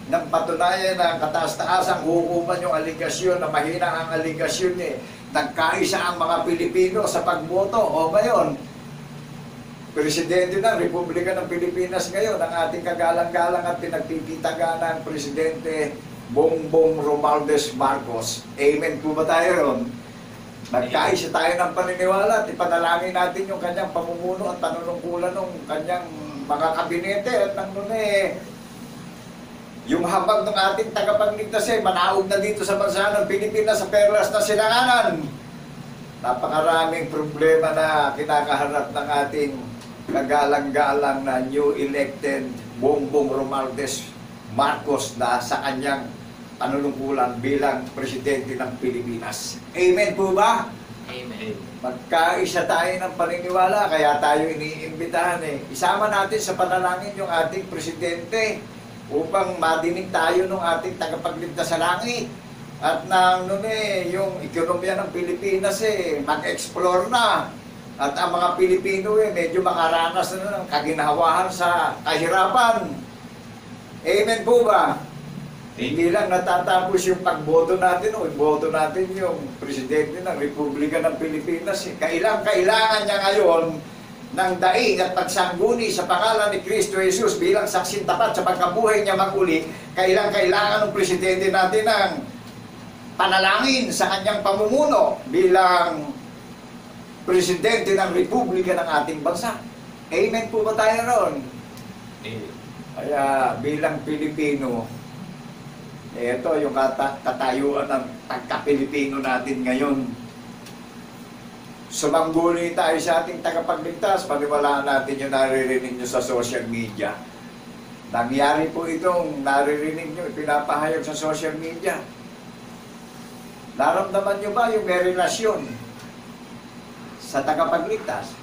[SPEAKER 2] nang patunayan ng kataas-taasang hukuman yung aligasyon na mahina ang aligasyon nagkaisa ang mga Pilipino sa pagboto. O ngayon, Presidente ng Republika ng Pilipinas ngayon, ang ating kagalang-galang at pinagpipitagan ng Presidente Bongbong Romualdez Marcos. Amen po ba tayo ron? Nagkaisa tayo ng paniniwala at ipanalangin natin yung kanyang pamumuno at panunungkulan ng kanyang mga kabinete at nang nun yung habang ng ating tagapagligtas manaog na dito sa bansa ng Pilipinas sa perlas na silanganan. Napakaraming problema na kinakaharap ng ating kagalang-galang na new elected Bongbong Romualdez Marcos na sa kanyang panunungkulan bilang presidente ng Pilipinas. Amen po ba?
[SPEAKER 1] Amen.
[SPEAKER 2] Magkaisa tayo ng paniniwala, kaya tayo iniimbitahan Isama natin sa panalangin yung ating presidente upang madinig tayo ng ating tagapagligtas sa langit. At nang yung ekonomiya ng Pilipinas mag-explore na. At ang mga Pilipino medyo makaranas na ng kaginhawahan sa kahirapan. Amen po ba? Hindi lang natatapos yung pagboto natin o iboto natin yung presidente ng Republika ng Pilipinas. Kailangan niya ngayon ng daing at pagsangguni sa pangalan ni Kristo Jesus bilang saksing tapat sa pagkabuhay niya maguli. Kailangan ng presidente natin ng panalangin sa kanyang pamumuno bilang presidente ng Republika ng ating bansa. Amen po ba tayo ron?
[SPEAKER 3] Amen.
[SPEAKER 2] Kaya bilang Pilipino, ito yung katayuan ng pagka-Pilipino natin ngayon. Sumangguni tayo sa ating tagapagligtas, paniwalaan natin yung naririnig nyo sa social media. Nangyari po itong naririnig nyo, pinapahayag sa social media. Naramdaman nyo ba yung may relasyon sa tagapagligtas?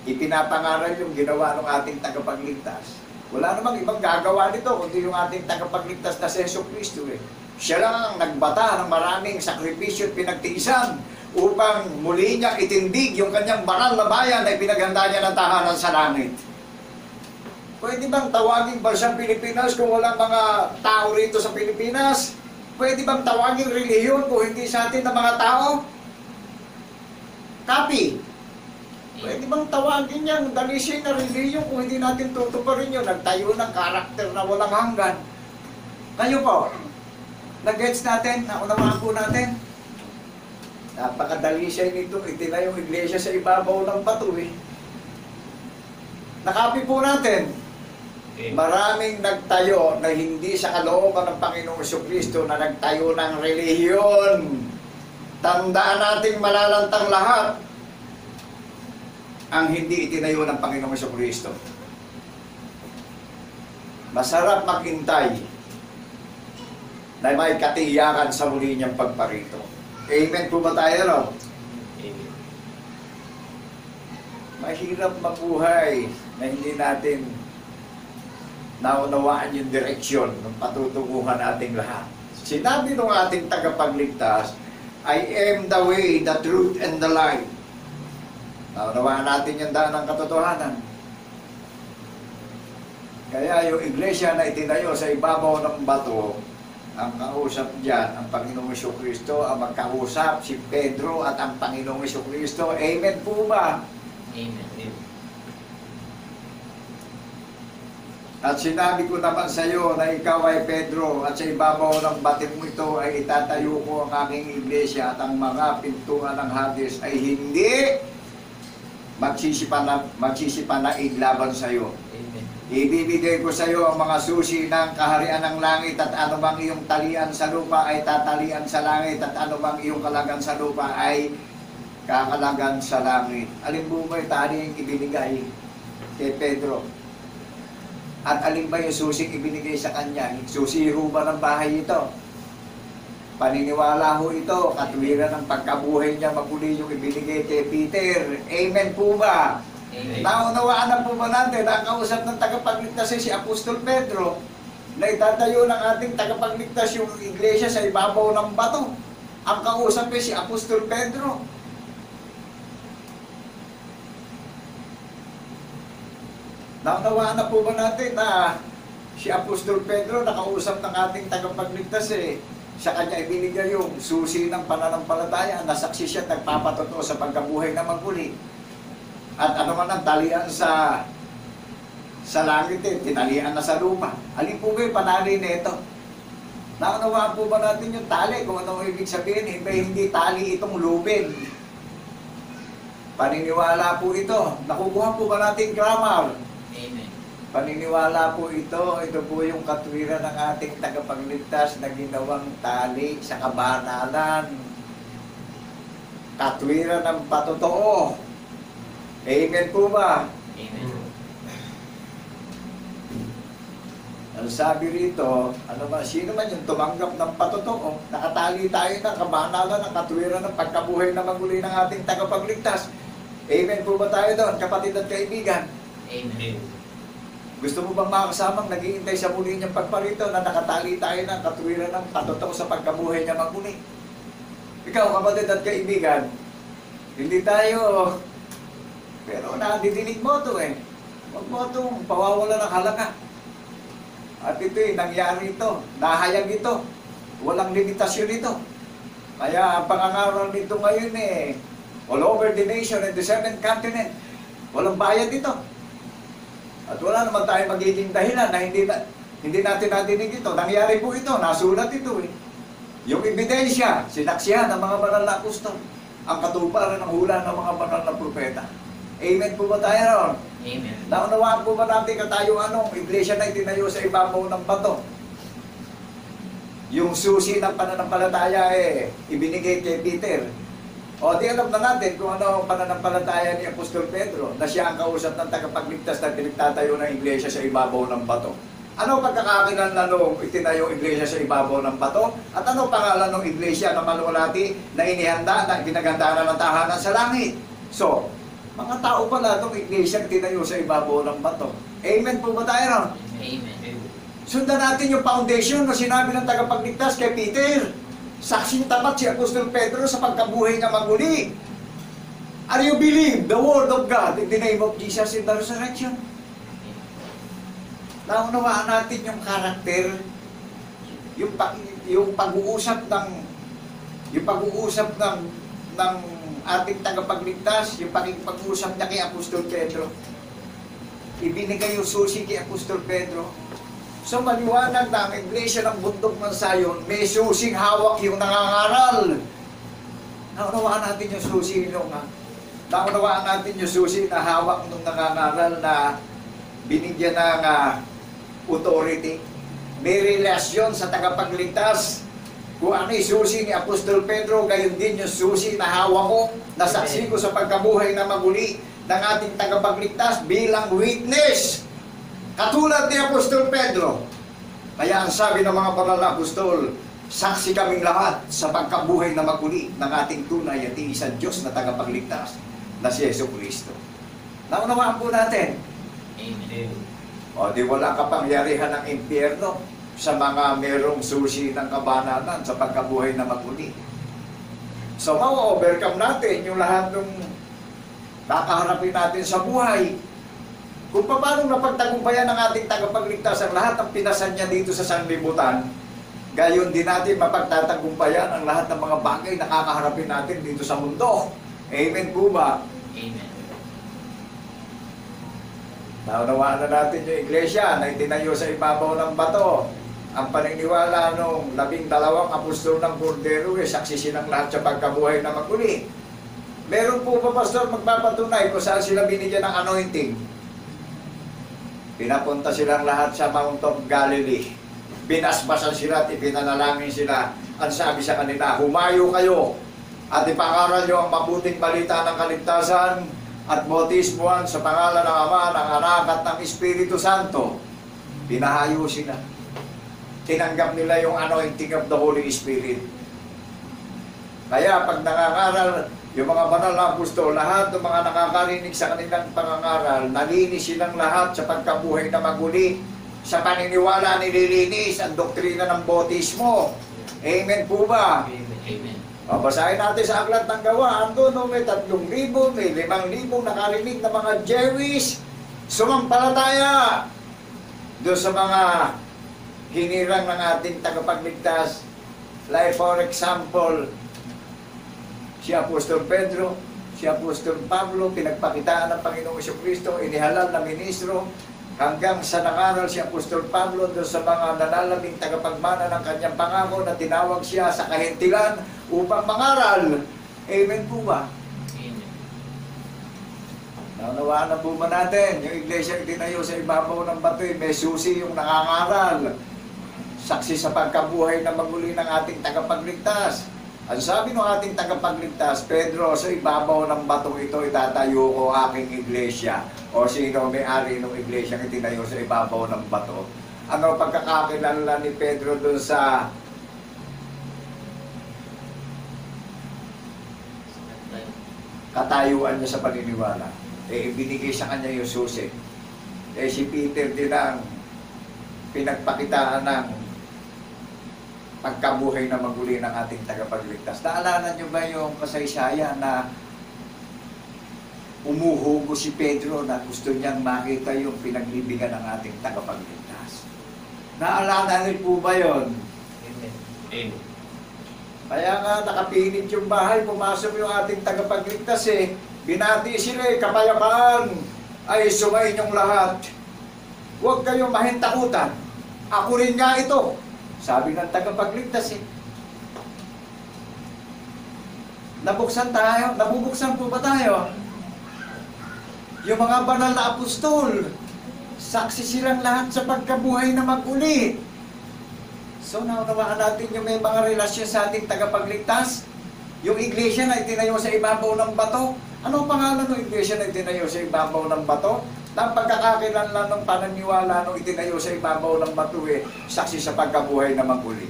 [SPEAKER 2] Ipinapangaral yung ginawa ng ating tagapagligtas. Wala namang ibang gagawa nito kundi yung ating tagapagligtas na si Jesucristo. Siya lang ang nagbata ng maraming sakripisyo at pinagtiisan upang muli niya itindig yung kanyang banal na bayan na ipinaghanda niya ng tahanan sa langit. Pwede bang tawagin bansang Pilipinas kung walang mga tao rito sa Pilipinas? Pwede bang tawagin relihiyon kung hindi sa atin ng mga tao? Copy. Pwede bang tawagin yan dalisay na relihiyon kung hindi natin tutuparin yun? Nagtayo ng karakter na walang hanggan. Kayo po, nag-gets natin, naunawaan po natin. Napakadalisay nito, itinayong iglesia sa ibabaw ng bato eh. Nakapi po natin. Maraming nagtayo na hindi sa kalooban ng Panginoong Jesucristo na nagtayo ng relihiyon. Tandaan nating malalantang lahat ang hindi itinayo ng Panginoong Jesucristo. Masarap maghintay na may katiyakan sa muli niyang pagparito. Amen po ba tayo, no?
[SPEAKER 3] Amen.
[SPEAKER 2] Mahirap mabuhay na hindi natin naunawaan yung direksyon ng patutunguhan nating lahat. Sinabi ng ating tagapagligtas, I am the way, the truth, and the life. Naunawaan natin yung daan ng katotohanan. Kaya yung iglesia na itinayo sa ibabaw ng bato, ang kausap dyan, ang Panginoong Jesucristo, ang magkausap, si Pedro at ang Panginoong Jesucristo. Amen po ba?
[SPEAKER 1] Amen.
[SPEAKER 2] At sinabi ko naman sa iyo na ikaw ay Pedro at sa ibabaw ng batim mo ito ay itatayo ko ang aking iglesia at ang mga pintuan ng Hades ay hindi magsisipanaig laban sa iyo.
[SPEAKER 1] Amen.
[SPEAKER 2] Ibibigay ko sa iyo ang mga susi ng kaharian ng langit at anumang iyong talian sa lupa ay tatalian sa langit at anumang iyong kalagan sa lupa ay kakalagan sa langit. Alin po ba yung tali yung ibinigay kay Pedro? At alin ba yung susing ibinigay sa kanya? Susi ho ba ng bahay ito? Paniniwala ho ito, katwiran ng pagkabuhay niya maguli yung ibinigay kay Peter. Amen po ba?
[SPEAKER 1] Amen.
[SPEAKER 2] Naunawaan na po ba natin ang kausap ng tagapagligtas si Apostol Pedro na itatayo ng ating tagapagligtas yung iglesia sa ibabaw ng bato. Ang kausap si Apostol Pedro. Naunawaan na po ba natin na si Apostol Pedro nakausap ng ating tagapagligtas sa kanya ibinigay yung susi ng pananampalataya, nasaksi siya at nagpapatotoo sa pagkabuhay na maguli. At ano man ang talian sa langit tinalian na sa lupa. Alin po ba yung panali nito? Naunawaan po ba natin yung tali? Kung ano ibig sabihin, hindi tali itong lubid. Paniniwala po ito. Nakukuha po ba natin grammar?
[SPEAKER 1] Amen.
[SPEAKER 2] Paniniwala po ito. Ito po yung katwiran ng ating tagapagligtas na ginawang tali sa kabanalan. Katwiran ng patotoo. Amen po ba?
[SPEAKER 1] Amen.
[SPEAKER 2] Ang sabi rito, sino man yung tumanggap ng patotoo, nakatali tayo ng kabanalan ng katwiran ng pagkabuhay na maguli ng ating tagapagligtas. Amen po ba tayo doon, kapatid at kaibigan?
[SPEAKER 1] Amen.
[SPEAKER 2] Gusto mo bang makasamang naghihintay sa muli niyang pagparito na nakatali tayo ng katwiran ng patotoo sa pagkabuhay niya maguli? Ikaw, kapatid at kaibigan, hindi tayo, pero nadidinig mo ito Huwag mo itong pawawala ng halaga. At ito'y nangyari ito, nahayag ito, walang limitasyon ito. Kaya ang pangangaral nito ngayon all over the nation and the 7th continent, walang bayad ito. At wala naman tayo magiging dahilan na hindi natin nadinig ito. Nangyari po ito, nasulat ito Yung ebidensya, sinaksihan ng mga banal na apostol, ang katuparan ng hula ng mga banal na propeta. Amen po ba tayo ron?
[SPEAKER 1] Amen.
[SPEAKER 2] Naunawaan po ba natin katayuan ng iglesia na itinayo sa ibabaw ng bato? Yung susi ng pananampalataya ibinigay kay Peter. O di alam na natin kung ano ang pananampalataya ni Apostol Pedro na siya ang kausap ng tagapagligtas na pinagtatayo ng iglesia sa ibabaw ng bato. Ano pagkakakilanlan nung itinayo iglesia sa ibabaw ng bato? At ano pangalan ng iglesia na maluwalhati na inihanda na ginaganda ng tahanan sa langit? So, mga tao pala itong iglesia tinayo sa ibabaw ng bato. Amen po ba tayo ron?
[SPEAKER 1] Amen.
[SPEAKER 2] Sundan natin yung foundation na sinabi ng tagapagligtas kay Peter. Saksing tapat si Apostol Pedro sa pagkabuhay na maguli. Are you believe the word of God in the name of Jesus in the resurrection? Naunawaan natin yung karakter, yung pag-uusap ng ating tagapagligtas, yung pag-uusap niya kay Apostol Pedro. Ibinigay yung susi kay Apostol Pedro. So maliwanag na ang iglesia ng bundok ng Sayon, may susing hawak yung nangangaral. Naunawaan natin yung susi Naunawaan natin yung susi na hawak ng nangangaral na binigyan ng authority. May relasyon sa tagapagligtas. Kung ano yung susi ni Apostol Pedro, gayon din yung susi na hawak ko, na saksi ko sa pagkabuhay na maguli ng ating tagapagligtas bilang witness. Katulad ni Apostol Pedro. Kaya ang sabi ng mga banal na apostol, saksi kaming lahat sa pagkabuhay na maguli ng ating tunay at iisang Diyos na tagapagligtas na si Yesu Cristo. Naunawaan po natin.
[SPEAKER 1] Amen.
[SPEAKER 2] O di wala kapangyarihan ng impyerno sa mga merong susi ng kabananan sa pagkabuhay na maguli. So ma-overcome natin yung lahat ng kakaharapin natin sa buhay. Kung paano napagtagumpayan ng ating tagapagligtas ang lahat ng pinasan niya dito sa sanlibutan, gayon din natin mapagtatagumpayan ang lahat ng mga bagay na kakaharapin natin dito sa mundo. Amen po ba?
[SPEAKER 1] Amen.
[SPEAKER 2] Naunawaan na natin yung iglesia na itinayo sa ibabaw ng bato. Ang paniniwala nung 12 apostol ng Cordero, saksi silang lahat sa pagkabuhay na maguli. Meron po ba, Pastor, magpapatunay kung saan sila binigyan ng anointing? Pinapunta silang lahat sa Mount of Galilee. Binasbasan sila at ipinanalangin sila. Ang sabi sa kanila, humayo kayo at ipangaral nyo ang mabuting balita ng kaligtasan at bautismuhan sa pangalan ng Ama, ng Anak at ng Espiritu Santo. Pinahayo sila. Tinanggap nila yung anointing of the Holy Spirit. Kaya pag nangangaral, yung mga banal na apostol, lahat ng mga nakakarinig sa kanilang pangangaral, nalinis silang lahat sa pagkabuhay na maguli. Sa paniniwala nililinis ang doktrina ng bautismo. Amen po ba?
[SPEAKER 1] Amen.
[SPEAKER 2] Basahin natin sa Aklat ng Gawa, doon may 3,000, may 5,000 nakarinig na mga Jewish sumampalataya doon sa mga hinirang ng ating tagapagligtas. Like for example, si Apostol Pedro, si Apostol Pablo, pinagpakitaan ng Panginoong Jesucristo, inihalal na ministro, hanggang sa nangaral si Apostol Pablo doon sa mga nalalabing tagapagmana ng kanyang pangako na tinawag siya sa kahintilan upang mangaral. Amen po ba?
[SPEAKER 1] Amen.
[SPEAKER 2] Naunawaan na po ba natin? Yung iglesia itinayo sa ibabaw ng bato, may susi yung nangangaral. Saksi sa pagkabuhay na maguli ng ating tagapagligtas. Ang sabi ng ating tagapagligtas, Pedro, sa ibabaw ng batong ito itatayo ko aking iglesia. O sino may-ari ng iglesia ang itinayo sa ibabaw ng bato? Ano pagkakakilala ni Pedro dun sa katayuan niya sa paniniwala? Binigay sa kanya yung susi. Si Peter din ang pinagpakitaan ng pagkabuhay na maguli ng ating tagapagligtas. Naalala niyo ba yung kasaysayan na umuhugo si Pedro na gusto niyang makita yung pinaglibingan ng ating tagapagligtas? Naalala niyo po ba yun?
[SPEAKER 1] Amen.
[SPEAKER 3] Amen.
[SPEAKER 2] Kaya nga nakapilit yung bahay, pumasok yung ating tagapagligtas eh. Binati sila eh, kapayapaan ay sumayin yung lahat. Huwag kayong mahintakutan. Ako rin nga ito. Sabi ng tagapagligtas eh. Nabuksan tayo? Nabubuksan po ba tayo? Yung mga banal na apostol, saksi silang lahat sa pagkabuhay na mag-uli. So, naunawaan natin yung may mga relasyon sa ating tagapagligtas. Yung iglesia na itinayo sa ibabaw ng bato. Anong pangalan ng iglesia na itinayo sa ibabaw ng bato? Ng pagkakakilanlan ng pananiwala nung itinayo sa ibabaw ng bato eh, saksi sa pagkabuhay na mag-uli.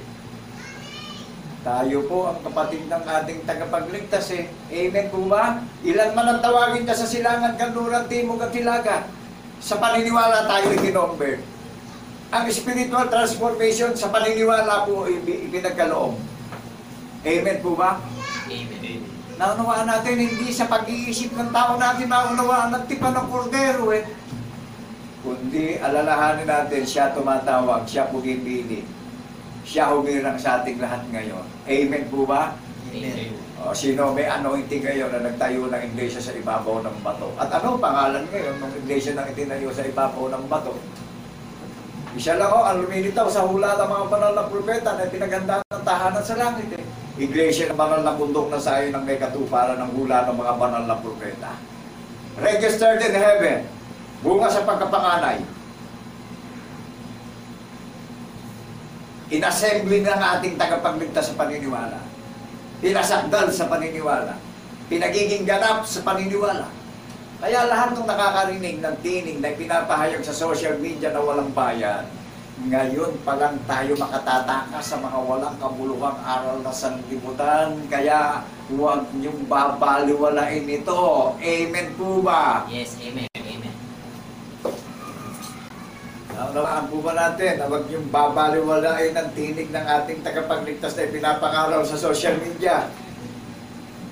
[SPEAKER 2] Tayo po ang kapatid ng ating tagapagligtas eh. Amen po ba? Ilan man ang tawagin ka sa silangan, kanluran, timog at hilaga. Sa paniniwala tayo ikinomber. Ang spiritual transformation sa paniniwala po ipinagkaloob. Amen po ba?
[SPEAKER 1] Amen.
[SPEAKER 2] Naunawaan natin hindi sa pag-iisip ng tao natin naunawaan ng tipan ng kordero eh. Kundi alalahanin natin siya tumatawag, siya pumipili. Siya humirang sa ating lahat ngayon. Amen po ba?
[SPEAKER 1] Amen.
[SPEAKER 2] O, sino may anointing ngayon na nagtayo ng iglesia sa ibabaw ng bato? At ano pangalan ngayon ng iglesia na itinayo sa ibabaw ng bato? Isa lang ang lumilitaw sa hula ng mga banal na propeta na pinaghandaan ng tahanan sa langit eh. Iglesia ng banal na bundok na sayo ng may katuparan ng hula ng mga banal na propeta. Registered in heaven. Bunga sa pagkapanganay. Inassembly ng ating tagapagligtas sa paniniwala. Pinasakdal sa paniniwala. Pinagiging ganap sa paniniwala. Kaya lahat ng nakakarinig ng tinig na pinapahayag sa social media na walang bayan, ngayon pa lang tayo makatataka sa mga walang kabuluhang aral na sanlibutan. Kaya huwag niyong babaliwalain ito. Amen po ba?
[SPEAKER 1] Yes, amen. Amen.
[SPEAKER 2] Naunawaan po ba natin na huwag niyong babaliwalain ang tinig ng ating tagapagligtas na pinapangaraw sa social media?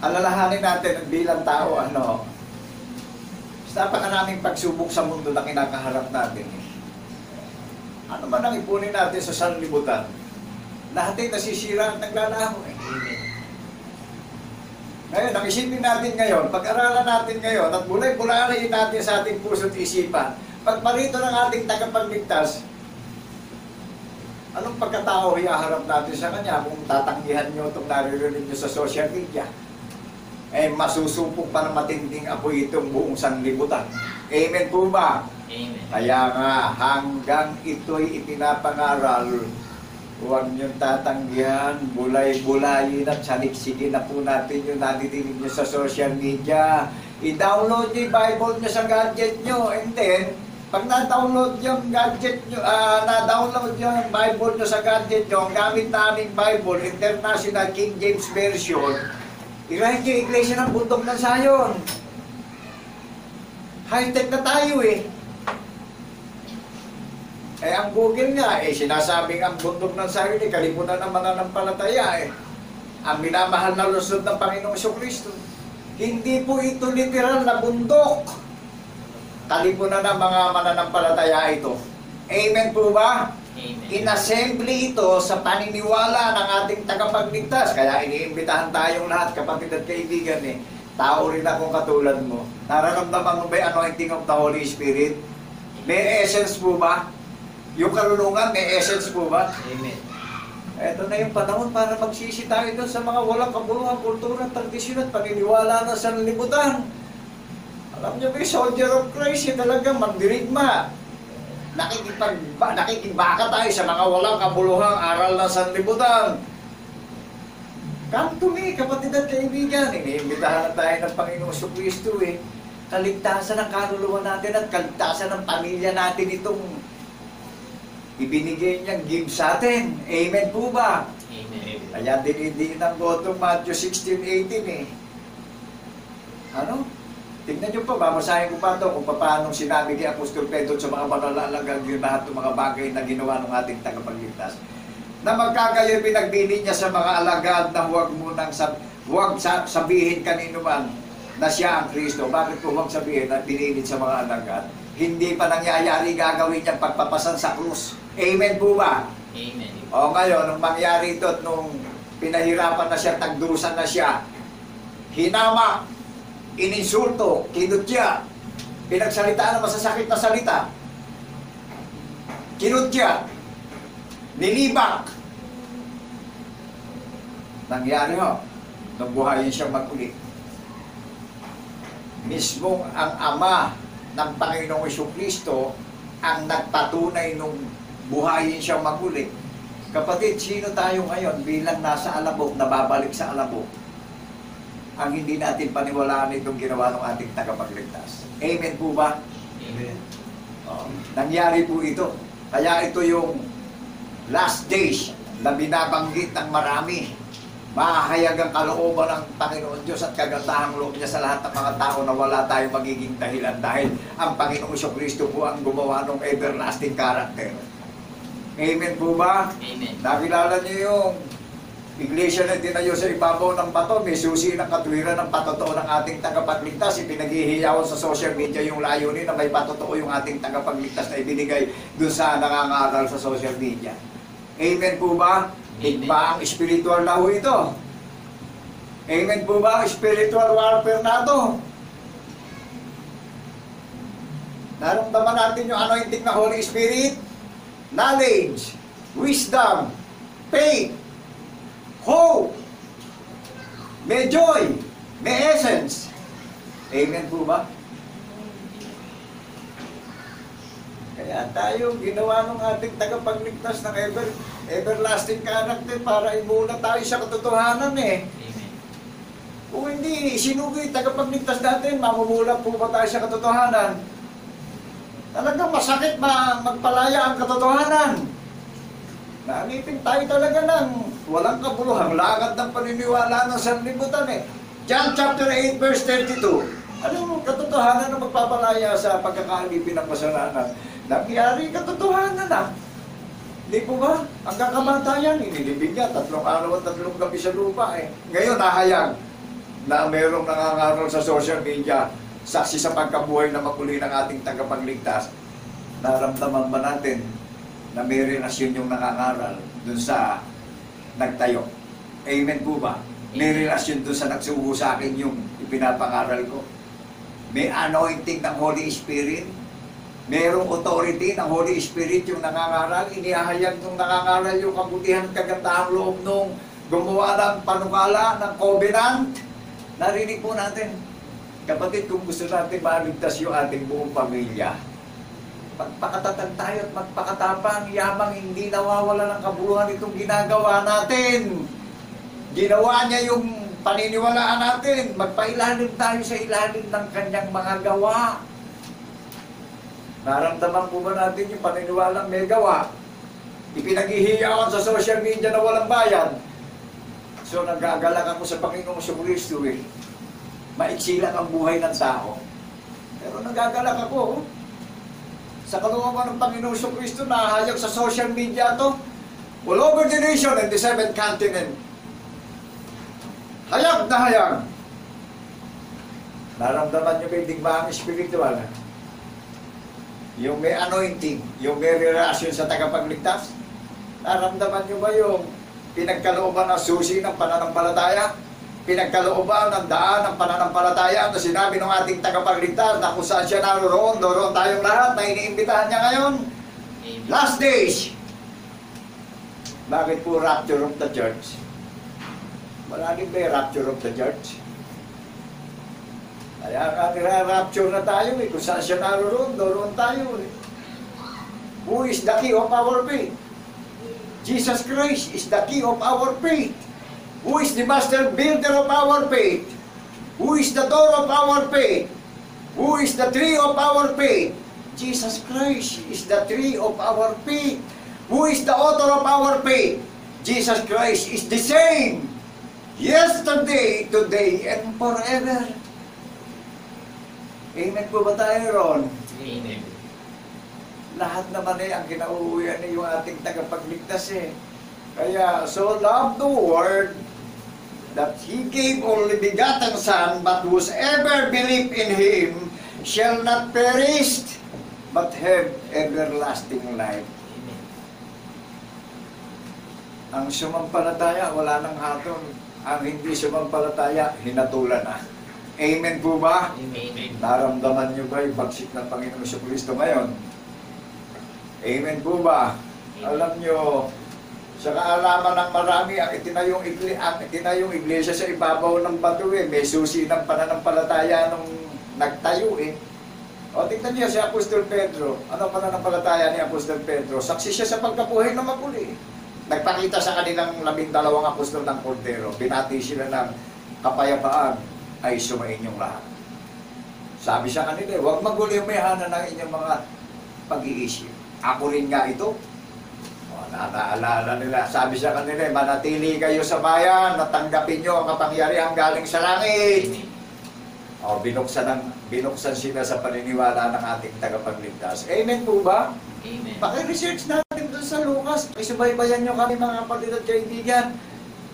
[SPEAKER 2] Alalahanin natin bilang tao, napakaraming pagsubok sa mundo na kinakaharap natin. Ano man ang ipunin natin sa sanlibutan, lahat ay nasisira at naglalaho eh.
[SPEAKER 1] Amen.
[SPEAKER 2] Ngayon, ang isipin natin ngayon, pag-aralan natin ngayon, at bulay-bulayin natin sa ating puso't isipan, pagparito ng ating tagapagligtas, anong pagkatao iaharap natin sa kanya kung tatanggihan nyo itong naririnig nyo sa social media? Eh, masusupok pa na matinding apoy itong buong sanlibutan. Amen po ba?
[SPEAKER 1] Amen.
[SPEAKER 2] Kaya nga, hanggang ito'y ipinapangaral, huwag niyong tatanggihan, bulay-bulayin at saliksikin na po natin yung nadidinig niyo sa social media. I-download niyo yung Bible niyo sa gadget niyo, and then, pag na-download yung gadget niyo, na-download niyo yung Bible niyo sa gadget niyo, ang gamit naming Bible, International King James Version, irahin niyo yung iglesia ng bundok ng Sayon. High-tech na tayo eh. Eh, ang Google nga, sinasabing ang bundok ng Sayon eh, kalimutan ng mananampalataya eh. Ang minamahal na lusod ng Panginoong Kristo. Hindi po ito literal na bundok. Kalimutan ng mga mananampalataya ito. Amen po ba?
[SPEAKER 1] Amen.
[SPEAKER 2] Inassembly ito sa paniniwala ng ating tagapagligtas. Kaya iniimbitahan tayong lahat, kapatid at kaibigan eh. Tao rin akong katulad mo. Nararamdaman mo ba yung anointing of the Holy Spirit? May essence po ba? Yung karunungan, may essence po ba?
[SPEAKER 1] Amen.
[SPEAKER 2] Ito na yung panahon para magsisi tayo doon sa mga walang kabuluhan, kultura, tradisyon at paniniwala na sanlibutan. Alam niyo ba, soldier of Christ, talaga mandirigma. Nakikibaka tayo sa mga walang kabuluhang aral na sanlibutan. Come to me, kapatid at kaibigan. Iniimbitahan na tayo ng Panginoong Kristo eh. Kaligtasan ng kaluluwa natin at kaligtasan ng pamilya natin itong ibinigay niyang gift sa atin. Amen po ba?
[SPEAKER 1] Amen.
[SPEAKER 2] Kaya dinidiin ang botong Matthew 16:18 eh. Ano? Tignan niyo pa, babasahin ko pa ito kung paano sinabi kay Apostol Pedro sa mga manlalagag yung lahat ng mga bagay na ginawa ng ating tagapagligtas. Na magkagayon pinagbili niya sa mga alagad na huwag sabihin kanino man na siya ang Kristo. Bakit ko huwag sabihin at binilid sa mga alagad? hindi pa nangyayari gagawin niyang pagpapasan sa krus. Amen po ba?
[SPEAKER 1] Amen.
[SPEAKER 2] O ngayon, nung mangyari ito at nung pinahirapan na siya, tagdusan na siya, hinama, ininsulto, kinutya, pinagsalitaan ng masasakit na salita, kinutya, nilibak. Nangyari ho, nung buhayin siyang mag-uli. Mismong ang Ama ng Panginoong Jesucristo ang nagpatunay nung buhayin siyang mag-uli. Kapatid, sino tayo ngayon bilang nasa alabok, nababalik sa alabok, ang hindi natin paniwalaan itong ginawa ng ating tagapagligtas? Amen po ba?
[SPEAKER 1] Amen.
[SPEAKER 2] Nangyari po ito. Kaya ito yung last days na binabanggit ng marami. Mahahayag ang kalooban ng Panginoon Diyos at kagandahang loob niya sa lahat ng mga tao na wala tayong magiging dahilan dahil ang Panginoong Jesucristo po ang gumawa ng everlasting character. Amen po ba?
[SPEAKER 1] Amen.
[SPEAKER 2] Nakilala niyo yung iglesia na tinayo sa ibabaw ng bato, may susi ng katwiran ng patotoo ng ating tagapagligtas. Ipinaghihiyawan sa social media yung layunin na may patotoo yung ating tagapagligtas na ibinigay dun sa nangangaral sa social media. Amen po ba? Higba ang spiritual na ho ito. Amen po ba? Spiritual warfare na ito. Naramdaman natin yung anointing na Holy Spirit, knowledge, wisdom, faith, hope, may joy, may essence. Amen po ba? Kaya tayo, ginawa ng ating tagapagligtas ng everlasting character para imuna tayo sa katotohanan eh.
[SPEAKER 1] Amen.
[SPEAKER 2] Kung hindi, sinugi tagapagligtas natin, mamumula po ba tayo sa katotohanan? Talagang masakit magpalaya ang katotohanan. Naanipin tayo talaga ng walang kabuluhang lakad ng paniniwala ng sanlibutan eh. John chapter 8 verse 32. Anong katotohanan na magpapalaya sa pagkakaalipin ng kasalanan? Nangyari katotohanan na. Hindi po ba? Ang kakamatayan, inilibig niya, 3 araw at 3 gabi sa lupa eh. Ngayon, nahayag na mayroong nangangaral sa social media, saksi sa pagkabuhay na maguli ng ating tagapagligtas. Naramdaman ba natin na may relasyon yung nangangaral dun sa nagtayo? Amen po ba? May relasyon dun sa nagsugo sa akin yung ipinapangaral ko. May anointing ng Holy Spirit. Merong authority ng Holy Spirit yung nangangaral. Inihahayag nung nangangaral yung kabutihan at kagandahang loob nung gumawa ng panukala, ng covenant. Narinig po natin. Kapatid, kung gusto natin maligtas yung ating buong pamilya, magpakatatag tayo at magpakatapang, yamang hindi nawawala ng kabuluhan itong ginagawa natin. Ginawa niya yung paniniwalaan natin. Magpailalim tayo sa ilalim ng kanyang mga gawa. Naramdaman po ba natin yung paniniwalang may gawa? Ipinaghihiyawan sa social media na walang bayan. So nagagalak ako sa Panginoong Jesucristo eh. Maiksi lang ang buhay ng tao. Pero nagagalak ako. Sa kalooban ng Panginoong Jesucristo, nahahayag sa social media to. All over the nation and the 7th continent. Hayag na hayag. Naramdaman nyo ba yung digmaang spiritual? Yung may anointing, yung may relasyon sa tagapagligtas? Naramdaman nyo ba yung pinagkalooban ng susi ng pananampalataya? Pinagkalooban ng daan ng pananampalataya na sinabi ng ating tagapagligtas na kung saan siya naroon, doon tayong lahat na iniimbitahan niya ngayon.
[SPEAKER 1] Amen.
[SPEAKER 2] Last days. Bakit po rapture of the church? Wala din ba yung rapture of the church? Kaya nga nira-rapture na tayo eh. Kung saan siya naroon, doon tayo eh. Who is the key of our faith? Jesus Christ is the key of our faith. Who is the master builder of our faith? Who is the door of our faith? Who is the tree of our faith? Jesus Christ is the tree of our faith. Who is the author of our faith? Jesus Christ is the same. Yesterday, today, and forever. Amen po ba tayo ron?
[SPEAKER 1] Amen.
[SPEAKER 2] Lahat naman eh, ang kinauuwian eh, yung ating tagapagligtas eh. Kaya, so love the world that He gave only begotten Son, but whosoever believe in Him shall not perish, but have everlasting life.
[SPEAKER 1] Amen.
[SPEAKER 2] Ang sumampalataya, wala nang hatol. Ang hindi sumampalataya, hinatulan na. Amen po ba?
[SPEAKER 1] Amen.
[SPEAKER 2] Naramdaman nyo ba yung bagsik ng Panginoong Jesucristo ngayon? Amen po ba? Alam nyo, sa kaalaman ng marami, ang itinayong iglesia sa ibabaw ng bato may susi ng pananampalataya nung nagtayo O tingnan niyo si Apostol Pedro. Ano ang pananampalataya ni Apostol Pedro? Saksi siya sa pagkabuhay ng maguli. Nagpakita sa kanilang 12 apostol ng Kordero. Binati sila ng kapayapaan ay sumainyong lahat. Sabi sa kanila, huwag magulimayanan ng inyong mga pag-iisip. Ako rin nga ito. Nataalala nila. Sabi sa kanila, manatili kayo sa bayan, natanggapin nyo ang kapangyarihan galing sa langit. Binuksan sila sa paniniwala ng ating tagapagligtas. Amen po ba?
[SPEAKER 1] Amen.
[SPEAKER 2] Paki-research natin doon sa Lucas. Isubaybayan nyo kami mga kapatid at kaibigan.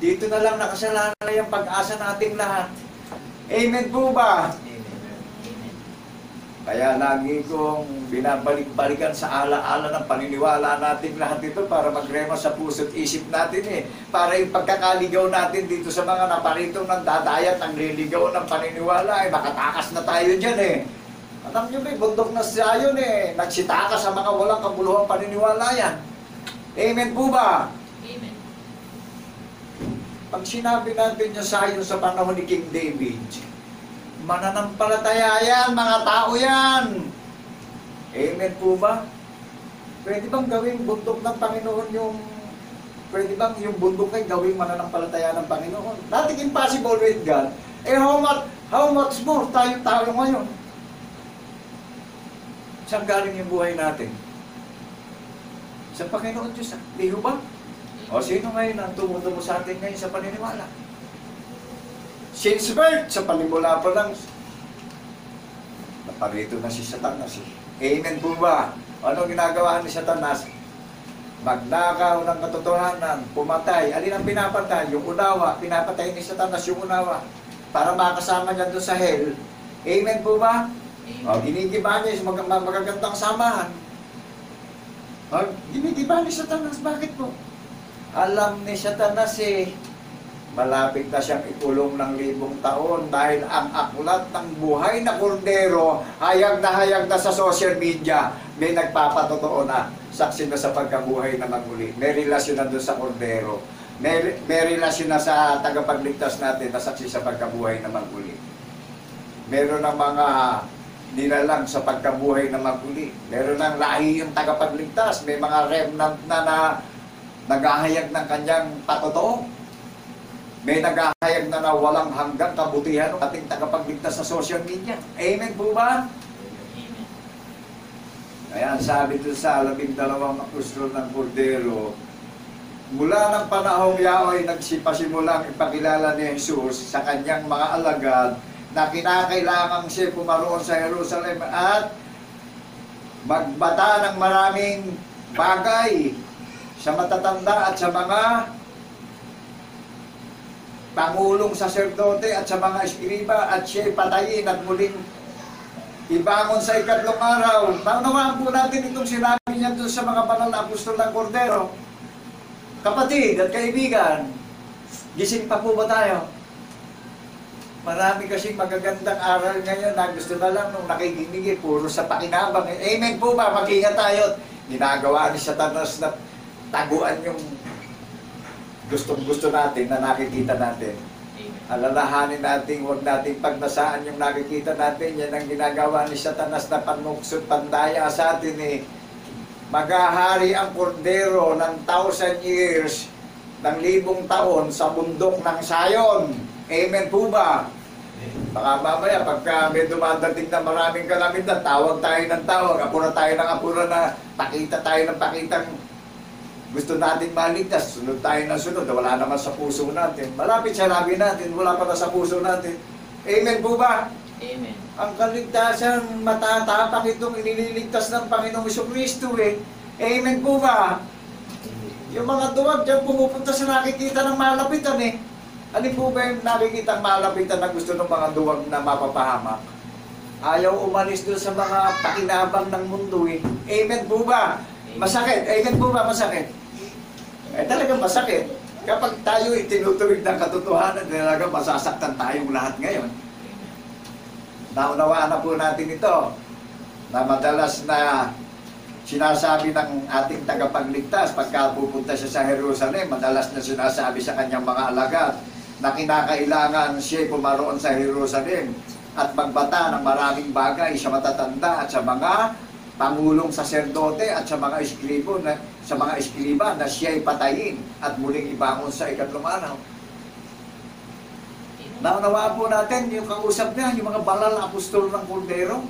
[SPEAKER 2] Dito na lang nakasalalay ang pag-asa nating lahat. Amen po ba?
[SPEAKER 1] Amen.
[SPEAKER 2] Kaya lagi kong binabalik-balikan sa ala-ala ng paniniwala natin lahat ito para magrema sa puso't isip natin Para yung pagkakaligaw natin dito sa mga naparitong ng dadayat ang liligaw ng paniniwala makatakas na tayo dyan Alam nyo may bundok na Sion nagsitakas sa mga walang kabuluhang paniniwala yan. Amen po ba?
[SPEAKER 1] Amen.
[SPEAKER 2] Pag sinabi natin yung Sion sa panahon ni King David, mananampalataya yan, mga tao yan. Amen po ba? Pwede bang gawing bundok ng Panginoon pwede bang yung bundok ay gawing mananampalataya ng Panginoon? Nothing impossible with God. How much more tayo ngayon? Saan galing yung buhay natin? Sa Panginoon Diyos. Di ba? O sino ngayon ang tumutumo sa atin ngayon sa paniniwala? Since birth, sa panimula pa lang, naparito na si Satanas. Amen po ba? Ano ginagawa ni Satanas? Magnakaw ng katotohanan, pumatay. Alin ang pinapatay? Yung unawa. Pinapatay ni Satanas yung unawa. Para makasama niya doon sa hell. Amen po ba? O, ginigiba niya yung magagandang samahan. O, ginigiba ni Satanas. Bakit po? Alam ni Satanas malapit na siyang ikulong ng 1,000 taon dahil ang aklat ng buhay na kordero hayag na sa social media may nagpapatotoo na saksi na sa pagkabuhay na maguli. May relasyon na doon sa kordero. May relasyon na sa tagapagligtas natin na saksi sa pagkabuhay na maguli. Meron ng mga nilalang sa pagkabuhay na maguli. Meron ng lahi yung tagapagligtas. May mga remnant na naghahayag ng kanyang patotoo. May naghahayag na walang hanggang kabutihan ng ating tagapagligtas sa social media. Amen po ba?
[SPEAKER 1] Amen.
[SPEAKER 2] Kaya sabi doon sa 12 apostol ng Kordero, mula ng panahong yaon ay nagsipasimulang ipakilala ni Jesus sa kanyang mga alagad na kinakailangan siya pumaroon sa Jerusalem at magbata ng maraming bagay sa matatanda at sa mga pangulong saserdote at sa mga eskriba at siya'y patayin at muling ibangon sa 3 araw. Naunawaan po natin itong sinabi niya doon sa mga banal na apostol ng Kordero. Kapatid at kaibigan, gising pa po ba tayo? Marami kasing magagandang aral ngayon na gusto na lang nung nakikinig puro sa pakinabang. Amen po ba? Mag-ingat tayo. Ginagawa ni Satanas na taguan yung gustong-gusto natin na nakikita natin. Alalahanin natin, huwag nating pagnasaan yung nakikita natin. Yan ang ginagawa ni Satanas na panmuksot, pandaya sa atin Maghahari ang kordero ng 1,000 years, ng 1,000 taon sa bundok ng Sion. Amen po ba? Baka mamaya, pagka may dumadating na maraming kalamidad, tawag tayo ng tawag, apura tayo ng apura na pakita tayo ng pakitang gusto natin maligtas, sunod tayo ng sunod, wala naman sa puso natin. Malapit sa labi natin, wala pa na sa puso natin. Amen po ba?
[SPEAKER 1] Amen.
[SPEAKER 2] Ang kaligtasan, matatapak itong inililigtas ng Panginoong Jesucristo Amen po ba? Yung mga duwag dyan pumupunta sa nakikita ng malapitan Alin po ba yung nakikita ng malapitan na gusto ng mga duwag na mapapahamak? Ayaw umalis doon sa mga pakinabang ng mundo eh. Amen po ba? Masakit. Amen po ba? Masakit. Eh talagang masakit. Kapag tayo itinutuwid ng katotohanan, talaga masasaktan tayong lahat ngayon. Naunawaan na po natin ito na madalas na sinasabi ng ating tagapagligtas pagka pupunta siya sa Jerusalem, madalas na sinasabi sa kanyang mga alagad na kinakailangan siya pumaroon sa Jerusalem at magbata ng maraming bagay sa matatanda at sa mga pangulong saserdote at sa mga eskriba na siya'y patayin at muling ibangon sa ikatlong araw. Naunawaan po natin yung kausap niya, yung mga banal na apostol ng Kordero.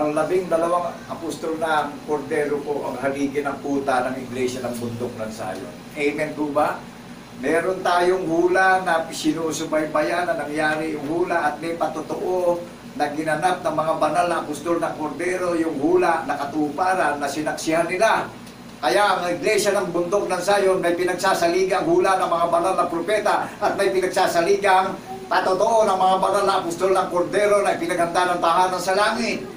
[SPEAKER 2] Ang 12 apostol ng Kordero po ang haligi ng puta ng Iglesia ng Bundok ng Sayon. Amen po ba? Meron tayong hula na sinusubaybayan na nangyari yung hula at may patotoo na ginanap ng mga banal na apostol ng Kordero yung hula na katuparan na sinaksihan nila. Kaya ang Iglesia ng Bundok ng Sayon may pinagsasaligang hula ng mga banal na propeta at may pinagsasaligang patotoo ng mga banal na apostol ng Kordero na pinaghanda ng tahanan sa langit.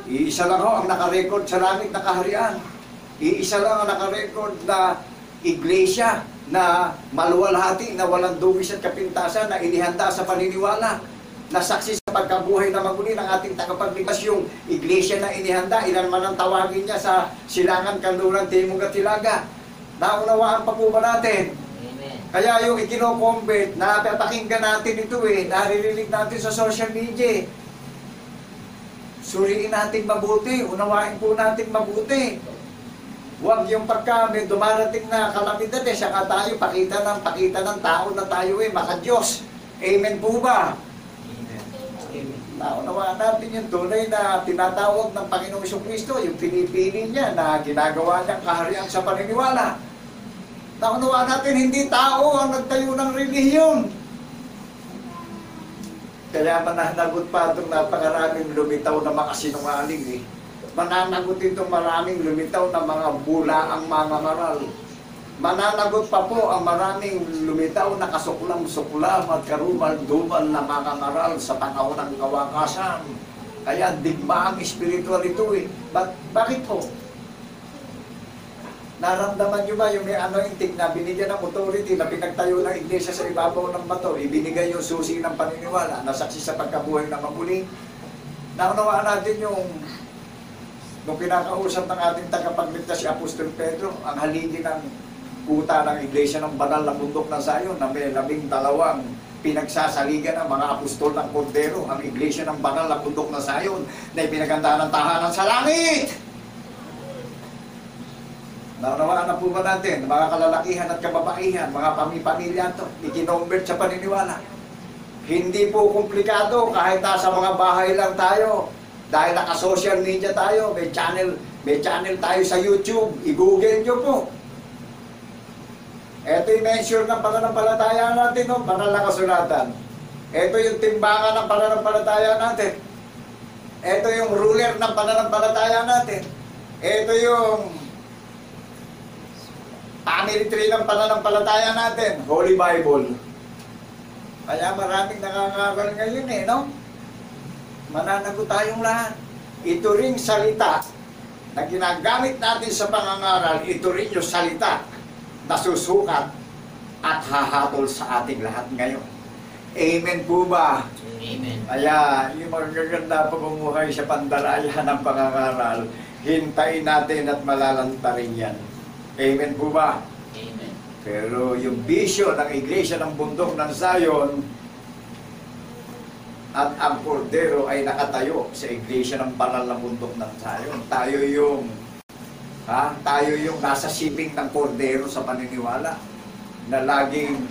[SPEAKER 2] Iisa lang ho ang nakarecord sa langit na kaharian. Iisa lang ang nakarecord na iglesia na maluwalhati, na walang dugis at kapintasan, na inihanda sa paniniwala, na saksi sa pagkabuhay na maguli ng ating tagapagligtas, yung iglesia na inihanda, ilan man ang tawagin niya sa silangan, kanluran, timog at hilaga. Naunawaan pa po ba natin?
[SPEAKER 1] Amen.
[SPEAKER 2] Kaya yung ikino-convert, napapakinggan natin ito naririnig natin sa social media. Suriin natin mabuti, unawain po natin mabuti. Huwag yung pagka may dumarating na kalamidad saka tayo pakita ng tao na tayo maka-Diyos. Amen po ba?
[SPEAKER 1] Amen.
[SPEAKER 2] Naunawaan natin yung tunay na tinatawag ng Panginoong Jesucristo, yung pinipili niya na ginagawa niyang kaharian sa paniniwala. Naunawaan natin hindi tao ang nagtayo ng relihiyon. Kaya mananagot pa itong napakaraming lumitaw na mga sinungaling Mananagot itong maraming lumitaw na mga bulaang mga ngaral. Mananagot pa po ang maraming lumitaw na kasuklam-suklam at karumal-dumal na mga ngaral sa panahon ng kawakasan. Kaya digma ang espiritual ito Bakit po? Naramdaman nyo ba yung may anointing na binigyan ng authority na pinagtayo ng iglesia sa ibabaw ng bato, ibinigay yung susi ng paniniwala, nasaksi sa pagkabuhay ng mamuli? Naunawaan natin yung nung pinakausap ng ating tagapagligtas si Apostol Pedro, ang haligi ng puta ng iglesia ng banal na bundok ng Sayon na may 12 pinagsasaligan ng mga apostol ng Kordero, ang iglesia ng banal na bundok ng Sayon na ipinaganda ng tahanan sa langit. Naunawaan na po ba natin, mga kalalakihan at kababaihan, mga pamilya ito, ikinomvert sa paniniwala. Hindi po komplikado kahit nasa mga bahay lang tayo. Dahil naka-social media tayo, may channel tayo sa YouTube, i-google nyo po. Ito yung measure ng pananampalataya natin, banal na kasulatan. Ito yung timbangan ng pananampalataya natin. Ito yung ruler ng pananampalataya natin. Ito yung family tree ng pananampalataya natin, Holy Bible. Kaya maraming nangangaral ngayon mananagot tayong lahat. Ito ring salita na ginagamit natin sa pangangaral, ito rin yung salita na susukat at hahatol sa ating lahat ngayon. Amen po ba?
[SPEAKER 1] Amen.
[SPEAKER 2] Kaya yung magaganda pamumuhay sa pandalayan ng pangangaral, hintayin natin at malalantarin yan. Amen po ba?
[SPEAKER 1] Amen.
[SPEAKER 2] Pero yung bisyo ng Iglesia ng Bundok ng Sayon at ang Kordero ay nakatayo sa Iglesia ng banal na bundok ng Sayon. Tayo yung nasa sibing ng Kordero sa paniniwala na laging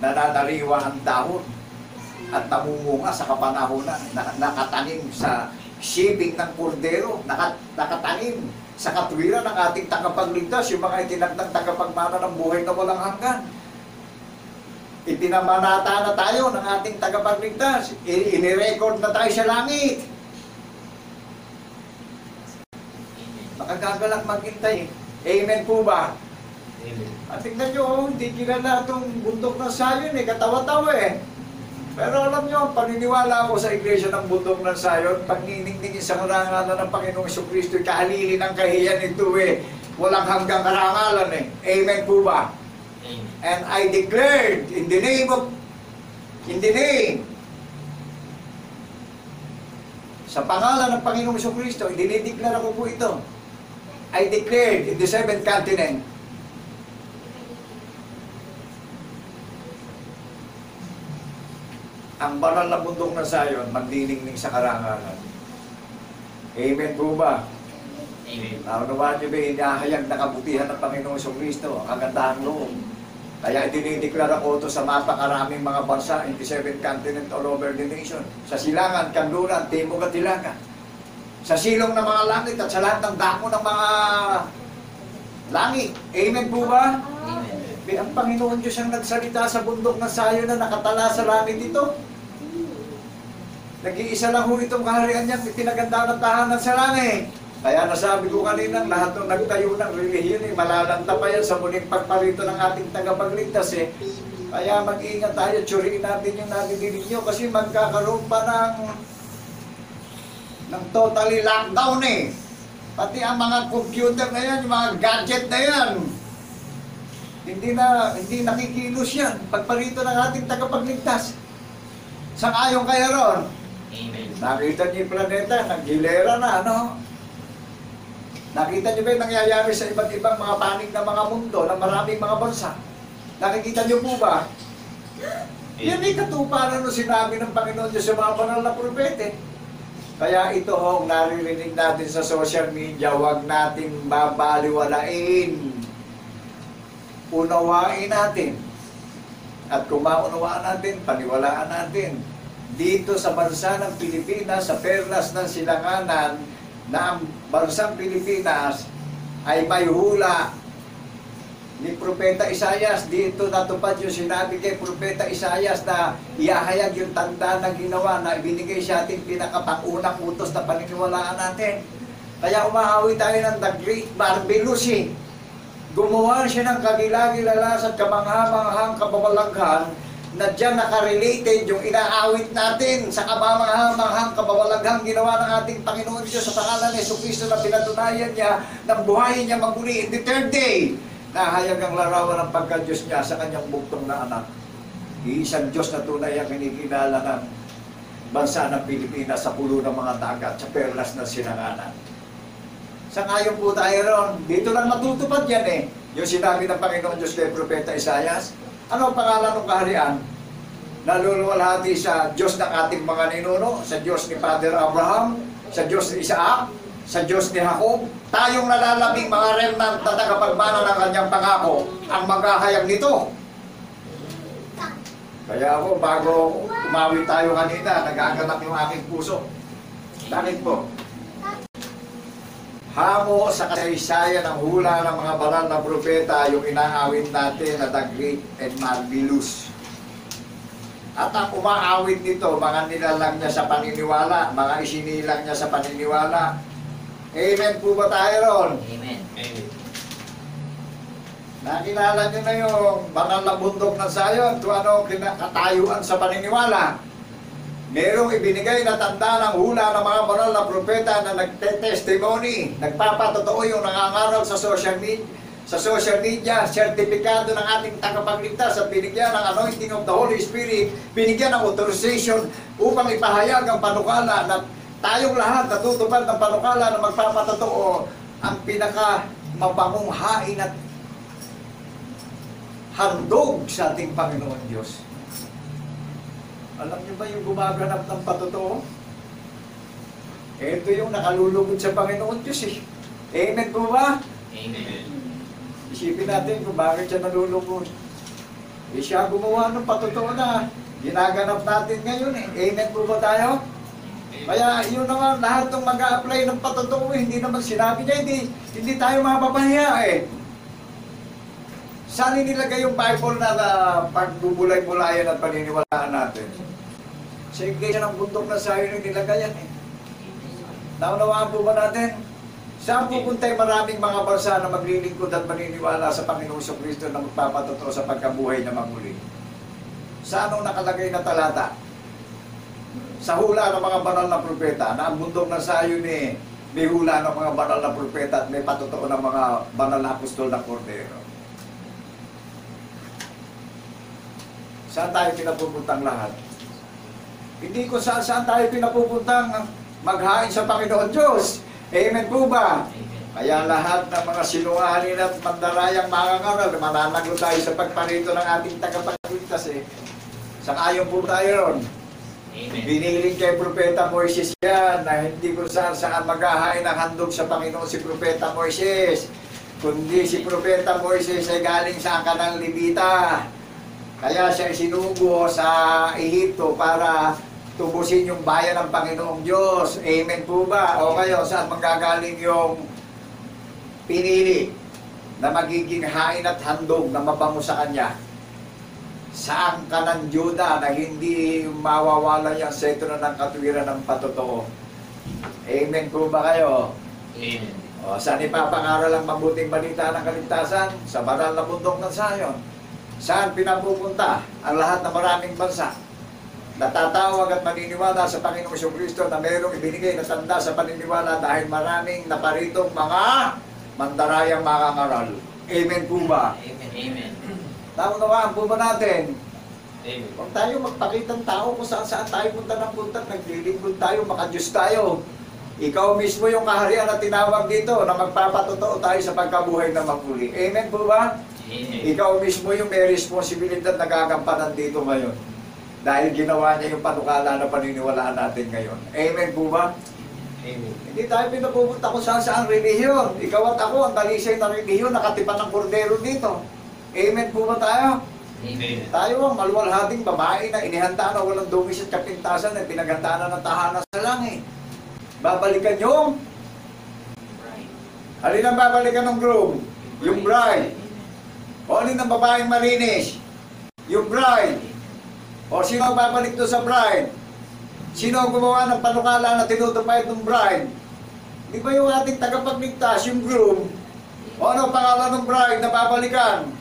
[SPEAKER 2] nananariwa ang dahon at namumunga sa kapanahonan, nakatanim sa sibing ng Kordero, nakatanim sa katwiran ng ating tagapagligtas, yung mga itinagdang tagapagmana ng buhay na walang hanggan. Ipinamanata na tayo ng ating tagapagligtas. Inirecord na tayo sa langit. Makagagalak maghintay. Amen po ba?
[SPEAKER 1] Amen.
[SPEAKER 2] At tingnan nyo, hindi kilala itong bundok ng Sayon katawa-tawa Pero alam nyo, paniniwala ako sa Iglesia ng Bundok ng Sayon, pag niningtingin sa karangalan ng Panginoong Jesucristo, kahalili ng kahiyan ito walang hanggang karangalan Amen po ba?
[SPEAKER 1] Amen.
[SPEAKER 2] And I declared in the name sa pangalan ng Panginoong Jesucristo, dinideklara ko po ito. I declared in the 7th continent, ang banal na bundok ng Sayon, magdiningning sa karangalan. Amen po ba?
[SPEAKER 1] Amen.
[SPEAKER 2] Naunawaan niyo ba, inahayag na kabutihan ng Panginoong Jesucristo, ang kagandahan loob. Kaya dinideklara ko ito sa napakaraming mga bansa in the 7th continent all over the nation. Sa silangan, kanluran, timog at hilaga. Sa silong ng mga langit at sa lahat ng dako ng mga langit. Amen po ba?
[SPEAKER 1] Amen.
[SPEAKER 2] Ang Panginoon Diyos ang nagsalita sa bundok ng Sayon na nakatala sa langit ito. Nag-iisa lang ho itong kaharian niya, pinaganda ng tahanan sa langit. Kaya nasabi ko kanina, lahat ng nagtayo ng relihiyon, malalanta pa yan sa muling pagparito ng ating tagapagligtas Kaya mag-ingat tayo, tsuriin natin yung nadidinig nyo kasi magkakaroon pa ng totally lockdown Pati ang mga computer na yan, yung mga gadget na yan, hindi nakikilos yan. Pagparito ng ating tagapagligtas. Sang-ayon kaya ron?
[SPEAKER 1] Amen.
[SPEAKER 2] Nakita niyo yung planeta, naghilera na, Nakita niyo ba yung nangyayari sa iba't ibang mga panig na mga mundo, ng maraming mga bansa? Nakikita niyo po ba? Yan ay katuparan ng sinabi ng Panginoon Diyos sa mga banal na propete. Kaya ito hong naririnig natin sa social media, huwag nating babaliwalain. Unawain natin. At kung maunawaan natin, paniwalaan natin. Dito sa bansa ng Pilipinas, sa perlas ng silanganan, na ang bansang Pilipinas ay may hula ni Propeta Isaias. Dito natupad yung sinabi kay Propeta Isaias na iahayag yung tanda na ginawa na ibinigay sa ating pinakapangunang utos na paniniwalaan natin. Kaya umahawi tayo ng The Great Marvelous Gumawa siya ng kagilagilalas at kamangha-manghang kababalaghan na diyan nakarelated yung inaawit natin sa kamangha-manghang kababalaghang ginawa ng ating Panginoon Diyos sa pangalan ni Jesucristo na pinatunayan niya ng buhayin niya magmuli in the third day. Nahayag ang larawan ng pagka-Diyos niya sa kanyang buktong na anak. Iisang Diyos na tunay ang kinikilala ng bansa ng Pilipinas sa pulo ng mga dagat, sa perlas ng sinanganan. Sangayon po tayo ron. Dito lang matutupad yan Yung sinabi ng Panginoon Diyos kay Propeta Isaias. Ano ang pangalan ng kaharian? Naluluwalhati sa Diyos ng ating mga ninuno, sa Diyos ni Father Abraham, sa Diyos ni Isaac, sa Diyos ni Jacob. Tayong nalalabing mga remnant na tagapagmana ng kanyang pangako ang maghahayag nito. Kaya ako, bago umawit tayo kanina, nagaganap yung aking puso. Bakit po? Hamo sa kasaysayan ng hula ng mga banal na propeta yung inaawit natin na The Great and Marvelous. At ang umaawit nito, mga nilalang niya sa paniniwala, mga isinilang niya sa paniniwala. Amen po ba tayo ron?
[SPEAKER 1] Amen.
[SPEAKER 3] Amen.
[SPEAKER 2] Nakilala niyo na yung banal na bundok ng Sayon, kung ano katayuan sa paniniwala. Merong ibinigay na tanda ng hula ng mga banal na propeta na nagte-testimony, nagpapatotoo yung nangangaral sa social media, sertipikado ng ating tagapagligtas at binigyan ng anointing of the Holy Spirit, binigyan ng authorization upang ipahayag ang panukala na tayong lahat natutupad ng panukala na magpapatotoo ang pinaka mabangong hain at handog sa ating Panginoon Diyos. Alam niyo ba yung gumaganap ng patotoo? Ito yung nakalulugod sa Panginoon Diyos Amen po ba?
[SPEAKER 1] Amen.
[SPEAKER 2] Isipin natin kung bakit siya nalulugod. Siya gumawa ng patotoo na ginaganap natin ngayon Amen po ba tayo? Kaya yun naman, lahat ng mag-a-apply ng patotoo hindi naman sinabi niya, hindi tayo mapapahiya Saan nilagay yung Bible na pagbubulay-bulayan at paniniwalaan natin? Sa Iglesia ng Bundok ng Sayon yung nilagay yan Naunawaan po ba natin? Saan pupunta yung maraming mga bansa na maglilingkod at maniniwala sa Panginoong Jesucristo na magpapatotoo sa pagkabuhay na magmuli? Saan ang nakalagay na talata? Sa hula ng mga banal na propeta, na ang bundok ng Sayon may hula ng mga banal na propeta at may patotoo ng mga banal na apostol ng Kordero. Saan tayo pinapupuntang lahat? Hindi ko saan tayo pinapupuntang maghain sa Panginoon Diyos. Amen po ba?
[SPEAKER 1] Amen.
[SPEAKER 2] Kaya lahat ng mga sinungaling at mandarayang mangangaral, mananago tayo sa pagparito ng ating tagapagligtas Sang-ayon po tayo ron.
[SPEAKER 1] Amen.
[SPEAKER 2] Biniling kay Propeta Moises yan na hindi kung saan maghahain ng handog sa Panginoon si Propeta Moises. Kundi si Propeta Moises ay galing sa Kanang Libita. Kaya siya isinugo sa Ehipto para tubusin yung bayan ng Panginoong Diyos. Amen po ba? O kayo, saan manggagaling yung pinili na magiging hain at handog na mabango sa Kanya? Saan ka ng Juda na hindi mawawala yung sentro ng katwiran ng patotoo? Amen po ba kayo?
[SPEAKER 1] Amen.
[SPEAKER 2] O, saan ipapangaral ang mabuting balita ng kaligtasan? Sa banal na bundok ng Sayon. Saan pinapupunta ang lahat ng maraming bansa? Natatawag at maniniwala sa Panginoong Jesucristo na mayroong ibinigay na tanda sa paniniwala dahil maraming naparitong mga mandarayang mangangaral. Amen po ba?
[SPEAKER 1] Amen. Amen.
[SPEAKER 2] Naunawaan po ba natin?
[SPEAKER 3] Amen.
[SPEAKER 2] Huwag tayo magpakitang tao kung saan tayo punta ng punta. Naglilingkod tayo, makadiyos tayo. Ikaw mismo yung kaharian na tinawag dito na magpapatotoo tayo sa pagkabuhay na magmuli. Amen po ba?
[SPEAKER 1] Amen.
[SPEAKER 2] Ikaw mismo yung may responsibilidad na gagampanan dito ngayon. Dahil ginawa niya yung panukala na paniniwalaan natin ngayon. Amen po ba?
[SPEAKER 3] Amen.
[SPEAKER 2] Hindi tayo pinapupunta kung saan relihiyon. Ikaw at ako, ang talisay na relihiyon, nakatipan ng kordero dito. Amen po ba tayo?
[SPEAKER 1] Amen.
[SPEAKER 2] Tayo ang maluwalhating babae na inihanda na walang dungis at kapintasan at pinaghandaan na ng tahanan sa langit. Babalikan yung
[SPEAKER 1] Right.
[SPEAKER 2] alin ang babalikan ng groom? Yung bride. O alin ang babaeng malinis? Yung bride. O sino ang babalik doon sa bride? Sino ang gumawa ng panukala na tinutupad ng bride? Di ba yung ating tagapagligtas, yung groom? O ano ang pangalan ng bride na babalikan?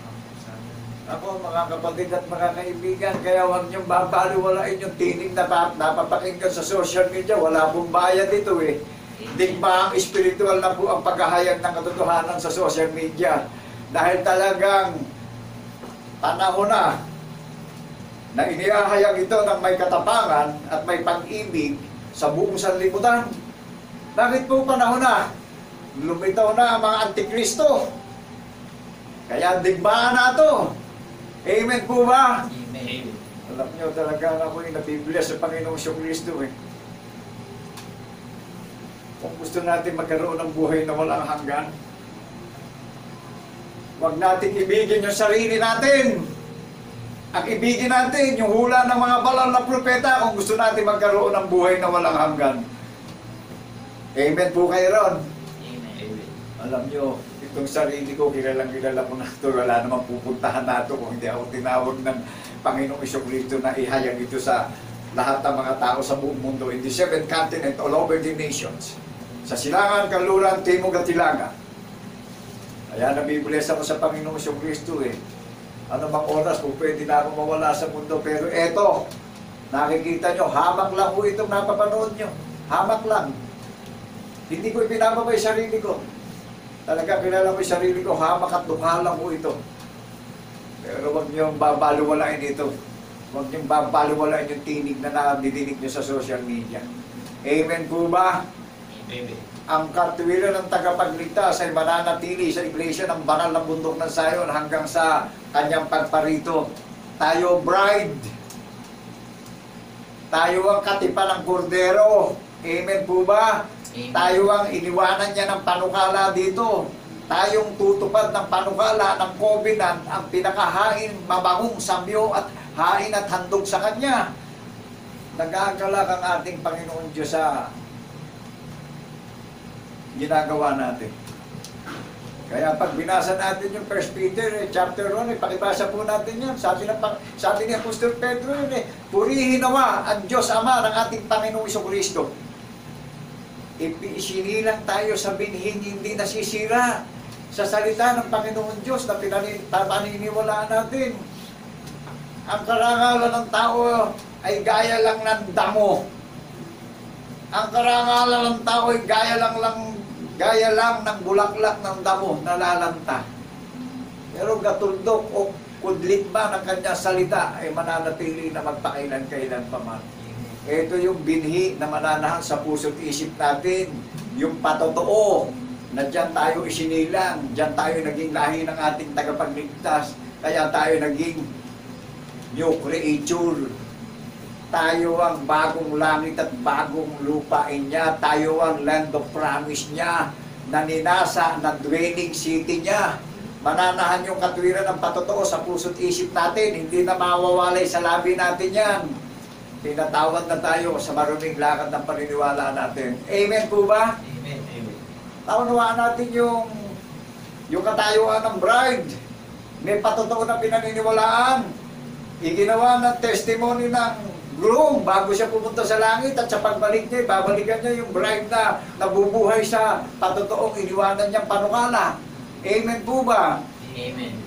[SPEAKER 2] Ako, mga kapatid at mga kaibigan, kaya huwag niyong babaliwalain yung tinig na napapakinggan sa social media. Wala pong bayad dito Digma ang espiritual na po ang paghahayag ng katotohanan sa social media. Dahil talagang panahon na inihahayag ito ng may katapangan at may pag-ibig sa buong sanlibutan. Bakit po panahon na? Lumitaw na ang mga antikristo. Kaya digmaan na ito. Amen po ba?
[SPEAKER 1] Amen.
[SPEAKER 2] Alam nyo talaga ako yung nabibigyan sa Panginoong Jesucristo Kung gusto natin magkaroon ng buhay na walang hanggan, huwag natin ibigin yung sarili natin. Ang ibigin natin yung hula ng mga banal na propeta kung gusto natin magkaroon ng buhay na walang hanggan. Amen po kayo ron.
[SPEAKER 1] Amen.
[SPEAKER 2] Alam nyo, itong sarili ko, kilala ko na ito. Wala namang pupuntahan na ito kung hindi ako tinawag ng Panginoong Jesucristo na ihayag ito sa lahat ng mga tao sa buong mundo, in the 7th continent, all over the nations. Sa silangan, kanluran, timog at hilaga. Kaya nabibless ako sa Panginoong Jesucristo Ano bang oras kung pwede na ako mawala sa mundo. Pero eto, nakikita nyo, hamak lang po itong napapanood nyo. Hamak lang. Hindi ko ipinababay sarili ko. Talaga kilala ko yung sarili ko, hamak at dukha lang po ito. Pero huwag niyong babaluwalain ito. Huwag niyong babaluwalain yung tinig na nadidinig niyo sa social media. Amen po ba?
[SPEAKER 1] Amen.
[SPEAKER 2] Ang katwiran ng tagapagligtas ay mananatili sa iglesia ng banal ng bundok ng Sayon hanggang sa kanyang pagparito. Tayo bride. Tayo ang katipan ng kordero. Amen po ba?
[SPEAKER 1] Amen.
[SPEAKER 2] Tayo ang iniwanan niya ng panukala dito. Tayong tutupad ng panukala ng covenant, ang pinakahain, mabangong samyo at hain at handog sa Kanya. Nag-aagalak ang ating Panginoon Diyos sa ginagawa natin. Kaya pag binasa natin yung 1 Peter chapter 1, pakibasa po natin yan. Sabi ni Apostol Pedro purihin nawa ang Diyos Ama ng ating Panginoong Jesucristo. Isinilang tayo sa binhing hindi nasisira sa salita ng Panginoon Diyos na paniniwalaan natin. Ang karangalan ng tao ay gaya lang ng damo. Ang karangalan ng tao ay gaya lang ng bulaklak ng damo na lalanta. Pero gatuldok o kudlit ba ng kanyang salita ay mananatili na magpakailan-kailan pa man. Ito yung binhi na mananahan sa puso't isip natin, yung patotoo na dyan tayo isinilang, dyan tayo naging lahi ng ating tagapagligtas, kaya tayo naging new creature. Tayo ang bagong langit at bagong lupain niya. Tayo ang land of promise niya, na ninasa na dwelling city niya. Mananahan yung katwiran ng patotoo sa puso't isip natin. Hindi na mawawalay sa labi natin yan. Tinatawag na tayo sa maruming lakad ng paniniwala natin. Amen po ba?
[SPEAKER 1] Amen. Amen.
[SPEAKER 2] Taunawaan natin yung katayuan ng bride. May patotoo na pinaniniwalaan. Iginawa ng testimony ng groom bago siya pumunta sa langit, at sa pagbalik niya, babalikan niya yung bride na nabubuhay sa patotoong iniwanan niyang panukala. Amen po ba?
[SPEAKER 1] Amen.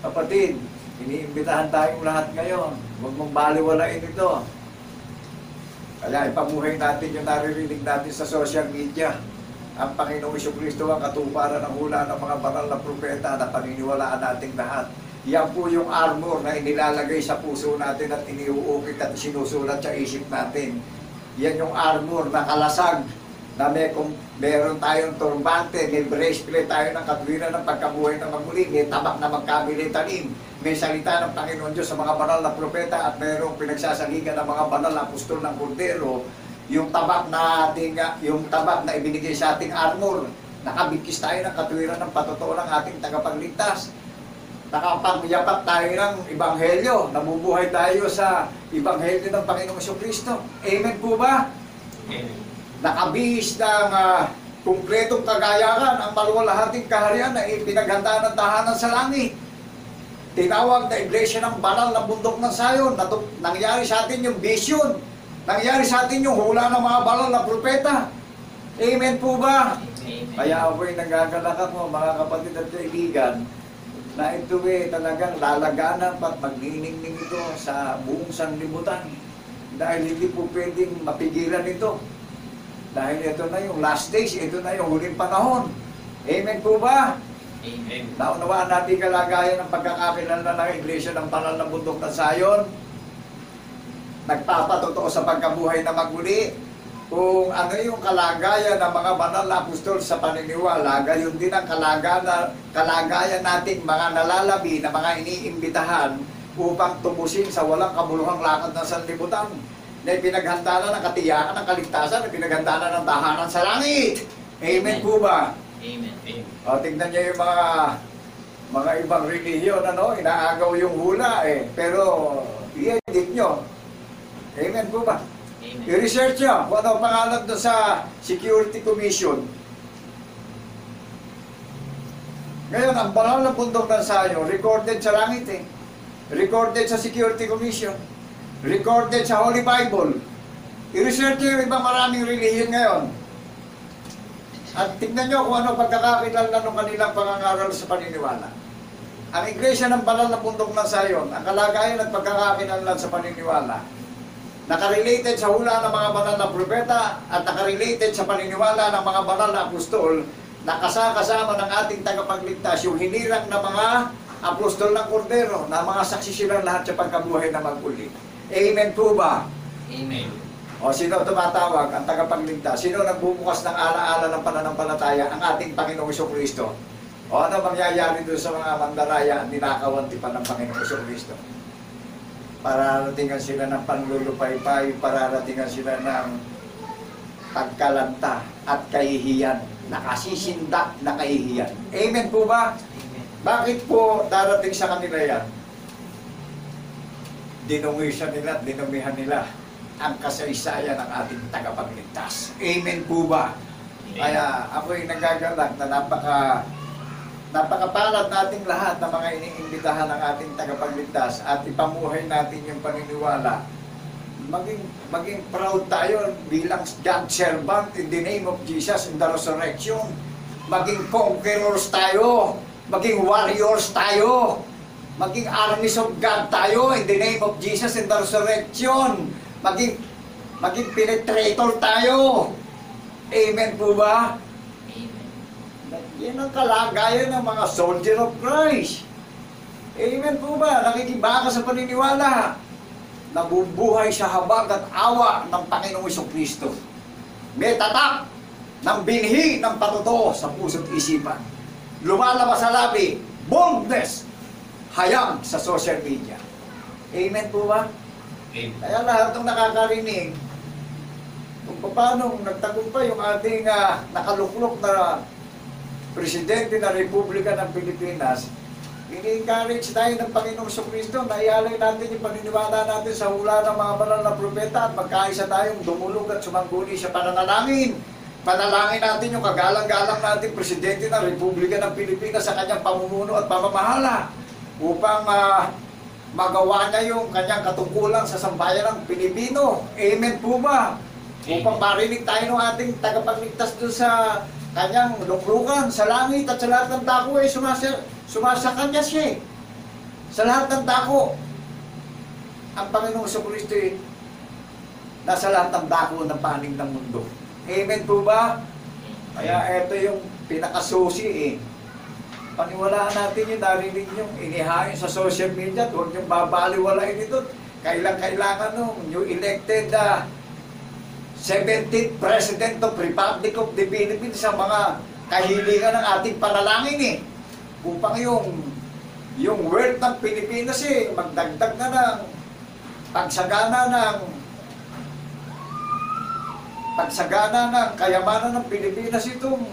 [SPEAKER 2] Kapatid, iniimbitahan tayong lahat ngayon. Huwag mong baliwalain ito. Kaya ipamuhay natin yung naririnig natin sa social media. Ang Panginoong Jesucristo ang katuparan ng hula ng mga banal na propeta na paniniwalaan nating lahat. Yan po yung armor na inilalagay sa puso natin at iniuukit at sinusulat sa isip natin. Yan yung armor na kalasag na meron tayong turbante, may breastplate tayo ng katwiran ng pagkabuhay na magmuli, may tabak na magkamili-tanim, may salita ng Panginoon Diyos sa mga banal na propeta, at mayroong pinagsasaligan ng mga banal na apostol ng Kordero. Yung tabak na ibinigay sa ating armor, nakabigkis tayo ng katwiran ng patotoo ng ating tagapagligtas. Nakapagyapat tayo ng Ebanghelyo, nabubuhay tayo sa Ebanghelyo ng Panginoong Jesucristo. Amen po ba?
[SPEAKER 1] Amen.
[SPEAKER 2] Nakabihis ng kumpletong kagayahan ang maluwalhating kaharian na ipinaghandaan ng tahanan sa langit. Tinawag na iglesia ng banal na bundok ng Sayon. Nangyari sa atin yung vision. Nangyari sa atin yung hula ng mga banal na propeta. Amen po ba?
[SPEAKER 1] Amen.
[SPEAKER 2] Kaya ako'y nagagalak ako, mga kapatid at kaibigan, na ito talagang lalaganan at magniningning ito sa buong sanlibutan. Dahil hindi po pwedeng mapigilan ito. Dahil ito na yung last days, ito na yung huling panahon. Amen po ba?
[SPEAKER 1] Amen.
[SPEAKER 2] Naunawaan natin kalagayan ng pagkakakilanlan ng iglesia ng banal na bundok ng Sayon. Nagpapatotoo sa pagkabuhay na magmuli. Kung ano yung kalagayan ng mga banal na apostol sa paniniwala, gayon din ang kalagayan nating mga nalalabi na mga iniimbitahan upang tubusin sa walang kabuluhang lakad ng sanlibutan, na ipinaghandaan ng katiyakan ng kaligtasan, na ipinaghandaan ng tahanan sa langit. Amen po ba?
[SPEAKER 1] Amen. Amen.
[SPEAKER 2] O, tingnan niyo yung mga ibang relihiyon, inaagaw yung hula pero i-edit nyo. Amen po ba?
[SPEAKER 1] Amen.
[SPEAKER 2] I-research nyo kung ano ang pangalan doon sa Security Commission. Ngayon, ang banal na bundok ng Sayon, recorded sa langit recorded sa Security Commission, recorded sa Holy Bible. I-research nyo yung ibang maraming relihiyon ngayon. At tignan nyo kung ano pagkakakilanlan ng kanilang pangangaral sa paniniwala. Ang iglesia ng banal na bundok ng Sayon, ang kalagayan at pagkakakilanlan sa paniniwala, nakarelated sa hula ng mga banal na propeta at nakarelated sa paniniwala ng mga banal na apostol, na kasama ng ating tagapagligtas, yung hinirang na mga apostol ng Kordero, na mga saksi sila lahat sa pagkabuhay na maguli. Amen po ba?
[SPEAKER 1] Amen.
[SPEAKER 2] O sino tumatawag? Ang tagapagligtas. Sino nagbubukas ng alaala ng pananampalataya? Ang ating Panginoong Jesucristo. O ano mangyayari doon sa mga mandaraya at ninakawan tipan ng Panginoong Jesucristo? Pararatingan sila ng panlulupaypay, pararatingan sila ng pagkalanta at kahihiyan, nakasisindak na kahihiyan. Amen po ba?
[SPEAKER 1] Amen.
[SPEAKER 2] Bakit po darating sa kanila yan? Dinungisan nila at dinumihan nila ang kasaysayan ng ating tagapagligtas. Amen po ba? Kaya ako'y nagagalak na napakapalad nating lahat ng mga iniimbitahan ng ating tagapagligtas at ipamuhay natin yung paniniwala. Maging proud tayo bilang God servant in the name of Jesus in the resurrection. Maging conquerors tayo. Maging warriors tayo. Maging armies of God tayo in the name of Jesus and the resurrection. Maging penetrator tayo. Amen po ba?
[SPEAKER 1] Amen.
[SPEAKER 2] Yan ang kalagayan ng mga soldier of Christ. Amen po ba? Nakikibaka sa paniniwala. Nabubuhay sa habag at awa ng Panginoong Jesucristo. May tatak ng binhi ng patuto sa puso't isipan. Lumalabas sa labi, boldness, hayag sa social media. Amen po ba?
[SPEAKER 3] Amen.
[SPEAKER 2] Kaya lahat ng nakakarinig, kung paano nagtagumpay yung ating nakaluklok na Presidente ng Republika ng Pilipinas, ini-encourage tayo ng Panginoong Jesucristo na ialay natin yung paniniwala natin sa hula ng mga banal na propeta at magkaisa tayong dumulog at sumangguni sa pananalangin. Panalangin natin yung kagalang-galang natin Presidente ng Republika ng Pilipinas sa kanyang pamumuno at pamamahala upang magawa niya yung kanyang katungkulan sa sambayan ng Pilipino. Amen po ba? Upang marinig tayo ng ating tagapagligtas doon sa kanyang luklukan, sa langit at sa lahat ng dako ay sumasakanya siya. Sa lahat ng dako, ang Panginoong Jesucristo ay nasa lahat ng dako ng panig ng mundo. Amen po ba? Kaya ito yung pinakasusi Paniwalaan natin yung narinig nyo, inihain sa social media, huwag nyo babaliwalain ito. Kailangan nung new elected 17th President of Republic of the Philippines sa mga kahilingan ng ating panalangin upang yung wealth ng Pilipinas magdagdag na ng pagsagana ng kayamanan ng Pilipinas itong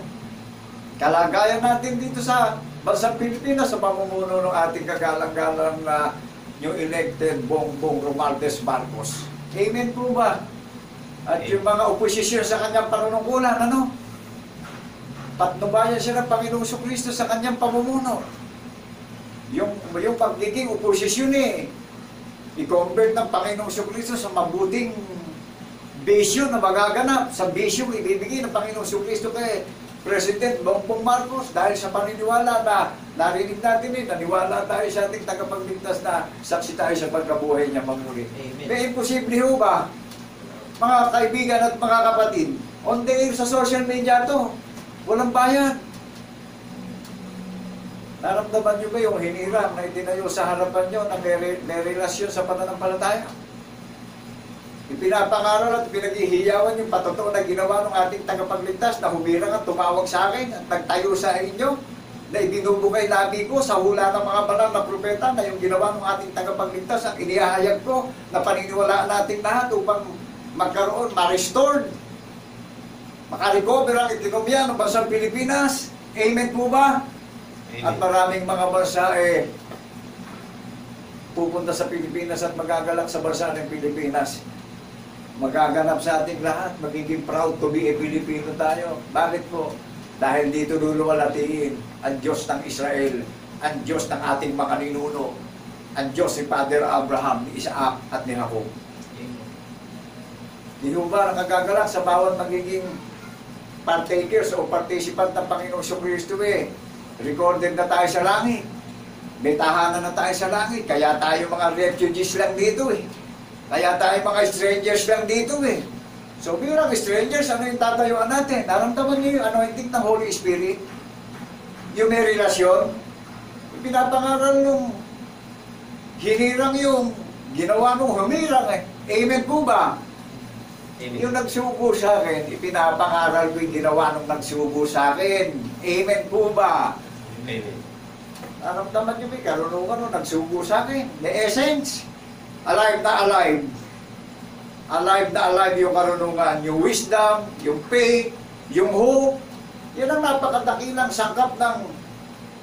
[SPEAKER 2] kalagayan natin dito sa bansang Pilipinas sa pamumuno ng ating kagalang-galang na yung elected Bongbong Romualdez Marcos. Amen po ba? At yung mga oposisyon sa kanyang panunungkulan, patnubayan siya ng Panginoong Jesucristo sa kanyang pamumuno. Yung pagiging oposisyon i-convert ng Panginoong Jesucristo sa mabuting bisyo na magaganap, sa bisyo ibibigay ng Panginoong Jesucristo kay President Bongbong Marcos dahil sa paniniwala na narinig natin naniwala tayo sa ating tagapagligtas na saksi tayo sa pagkabuhay niya mamuli. May imposible ho ba, mga kaibigan at mga kapatid, on the air sa social media to, walang bayad. Naramdaman nyo ba yung hinirang na itinayo sa harapan nyo na may relasyon sa pananampalataya? Ipinapangaral at pinaghihiyawan yung patotoo na ginawa ng ating tagapagligtas na humirang at tumawag sa akin at nagtayo sa inyo na ibinubukay labi ko sa hula ng mga banal na propeta na yung ginawa ng ating tagapagligtas at inihahayag ko na paniniwalaan natin lahat upang magkaroon, ma-restored, makarecover ang ekonomiya ng bansang Pilipinas. Amen po ba? Amen. At maraming mga bansa pupunta sa Pilipinas at magagalak sa bansa ng Pilipinas. Magaganap sa ating lahat, magiging proud to be a Pilipino tayo. Bakit po? Dahil dito luluwalatiin ang Diyos ng Israel, ang Diyos ng ating mga ninuno, ang Diyos ni Father Abraham, ni Isaac at ni Jacob. Di ba nakagagalak sa bawat magiging partakers o participant ng Panginoong Jesucristo recorded na tayo sa langit. May tahanan na tayo sa langit, kaya tayo mga refugees lang dito Kaya tayo mga strangers lang dito So bilang strangers, ano yung tatayuan natin? Naramdaman niyo yung anointing ng Holy Spirit? Yung may relasyon? Pinapangaral nung hinirang yung ginawa nung humirang Amen po ba? Amen. Yung nagsugo sa akin, ipinapangaral ko yung ginawa nung nagsugo sa akin. Amen po ba?
[SPEAKER 3] Amen.
[SPEAKER 2] Naramdaman niyo may karunungan nung nagsugo sa akin. The essence. Alive na alive. Alive na alive yung karunungan, yung wisdom, yung faith, yung hope. Yan ang napakadakilang sangkap ng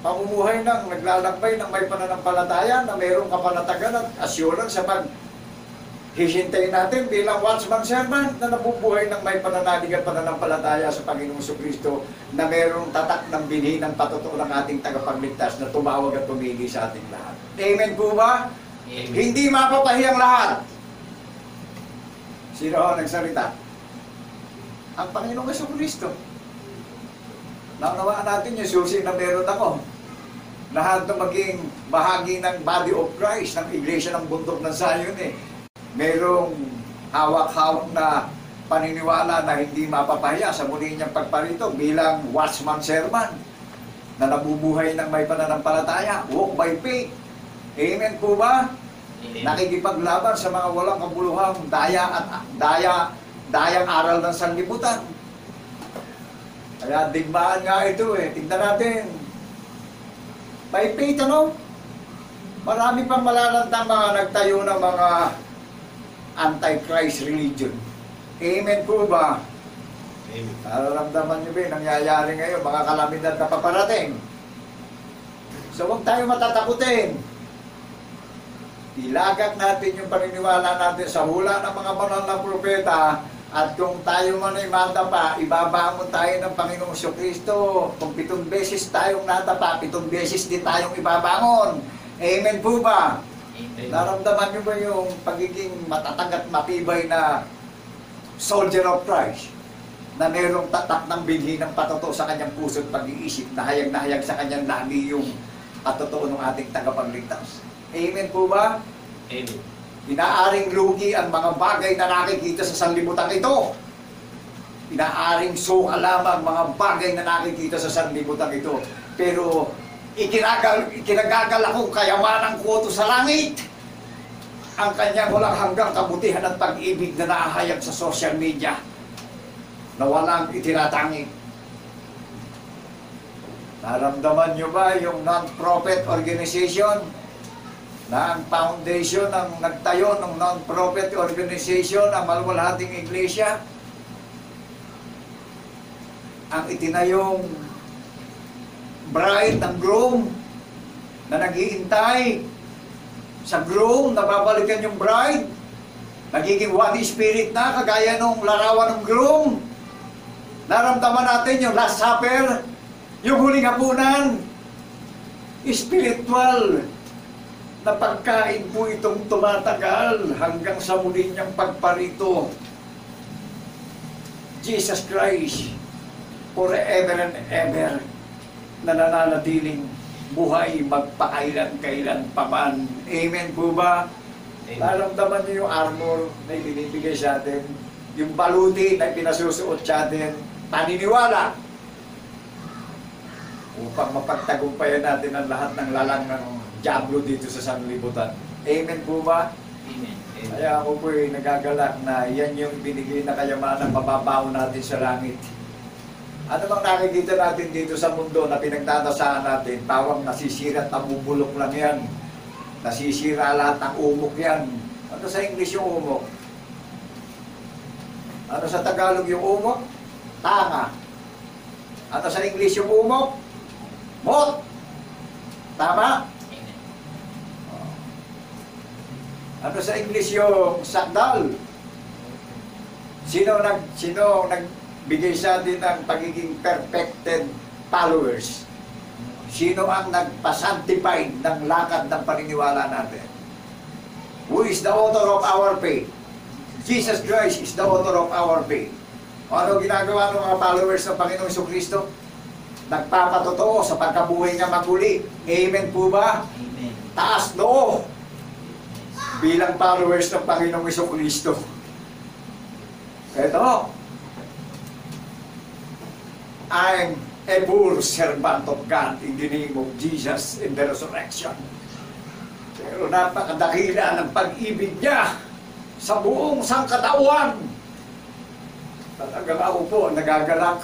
[SPEAKER 2] pamumuhay ng naglalakbay ng may pananampalataya na mayroong kapanatagan at assurance sa paghihintayin natin bilang watchman servant na nabubuhay ng may pananalig at pananampalataya sa Panginoong Jesucristo na mayroong tatak ng binhi ng patotoo ng ating tagapagligtas na tumawag at tumili sa ating lahat. Amen po ba?
[SPEAKER 1] Amen.
[SPEAKER 2] Hindi mapapahiyang lahat. Sino ang nagsalita? Ang Panginoong Jesucristo. Naunawaan natin yung susi na meron ako. lahat na maging bahagi ng body of Christ, ng Iglesia ng Bundok ng Zion merong hawak-hawak na paniniwala na hindi mapapahiya sa muli niyang pagparito bilang watchman servant na nabubuhay ng may pananampalataya, walk by faith. Amen po ba?
[SPEAKER 1] Amen.
[SPEAKER 2] Nakikipaglaban sa mga walang kabuluhang dayang aral ng sanlibutan. Kaya digmaan nga ito Tingnan natin. By faith, marami pang malalantang mga nagtayo ng mga anti-Christ religion. Amen po ba?
[SPEAKER 3] Amen.
[SPEAKER 2] Nararamdaman nyo ba nangyayari ngayon, mga kalamidad na paparating. So huwag tayo matatakutin. Ilagak natin yung paniniwala natin sa hula ng mga banal na propeta. At kung tayo man ay matapa, ibabangon tayo ng Panginoong Kristo. Kung 7 beses tayong natapa, 7 beses din tayong ibabangon. Amen po ba?
[SPEAKER 1] Amen.
[SPEAKER 2] Naramdaman nyo ba yung pagiging matatag at matibay na soldier of Christ? Na mayroong tatak ng binhi ng patoto sa kanyang puso at pag-iisip, na hayag sa kanyang labi yung patotoo ng ating tagapagligtas. Amen po ba?
[SPEAKER 3] Amen.
[SPEAKER 2] Inaaring lugi ang mga bagay na nakikita sa sanlibutan ito. Inaaring suka lamang mga bagay na nakikita sa sanlibutan ito. Pero ikinagagal akong kayamanang kuto sa langit. Ang kanyang walang hanggang kabutihan at pag-ibig na naahayag sa social media na walang itinatangi. Naramdaman nyo ba yung non-profit organization na ang foundation ng nagtayo ng non-profit organization ang maluwalhating iglesia? Ang itinayong bride ng groom na naghihintay sa groom na babalikan yung bride, nagiging one spirit na kagaya nung larawan ng groom. Naramdaman natin yung Last Supper, yung huling hapunan, spiritual na pagkain po itong tumatagal hanggang sa muli niyang pagparito. Jesus Christ, forever and ever, na nananatiling buhay magpakailan-kailan paman. Amen po ba?
[SPEAKER 3] Amen.
[SPEAKER 2] Naramdaman niyo yung armor na ibinibigay sa atin, yung baluti na pinasusuot sa atin, paniniwala, upang mapagtagumpayan natin ang lahat ng lalang ng Diablo dito sa sanlibutan. Amen po ba?
[SPEAKER 1] Amen.
[SPEAKER 2] Kaya ako po nagagalak na yan yung binigay na kayamanan mababaon natin sa langit. Ano bang nakikita natin dito sa mundo na pinagdadasaan natin? Pawang nasisira at nabubulok lang yan. Nasisira lahat ng umok yan. Ano sa English yung umok? Ano sa Tagalog yung umok? Tanga. Ano sa English yung umok? Mot. Tama? Ano sa English yung sakdal? Sino nagbigay sa atin ng pagiging perfected followers? Sino ang nagpasanctified ng lakad ng paniniwala natin? Who is the author of our faith? Jesus Christ is the author of our faith. Ano ginagawa ng mga followers ng Panginoong Jesucristo? Nagpapatotoo sa pagkabuhay niya maguli. Amen po ba?
[SPEAKER 1] Amen.
[SPEAKER 2] Taas noo bilang followers ng Panginoong Jesucristo. Ito, I'm a poor servant of God in the name of Jesus in the resurrection. Pero napakadakila ng pag-ibig niya sa buong sangkatauhan. Talagang ako po nagagalak.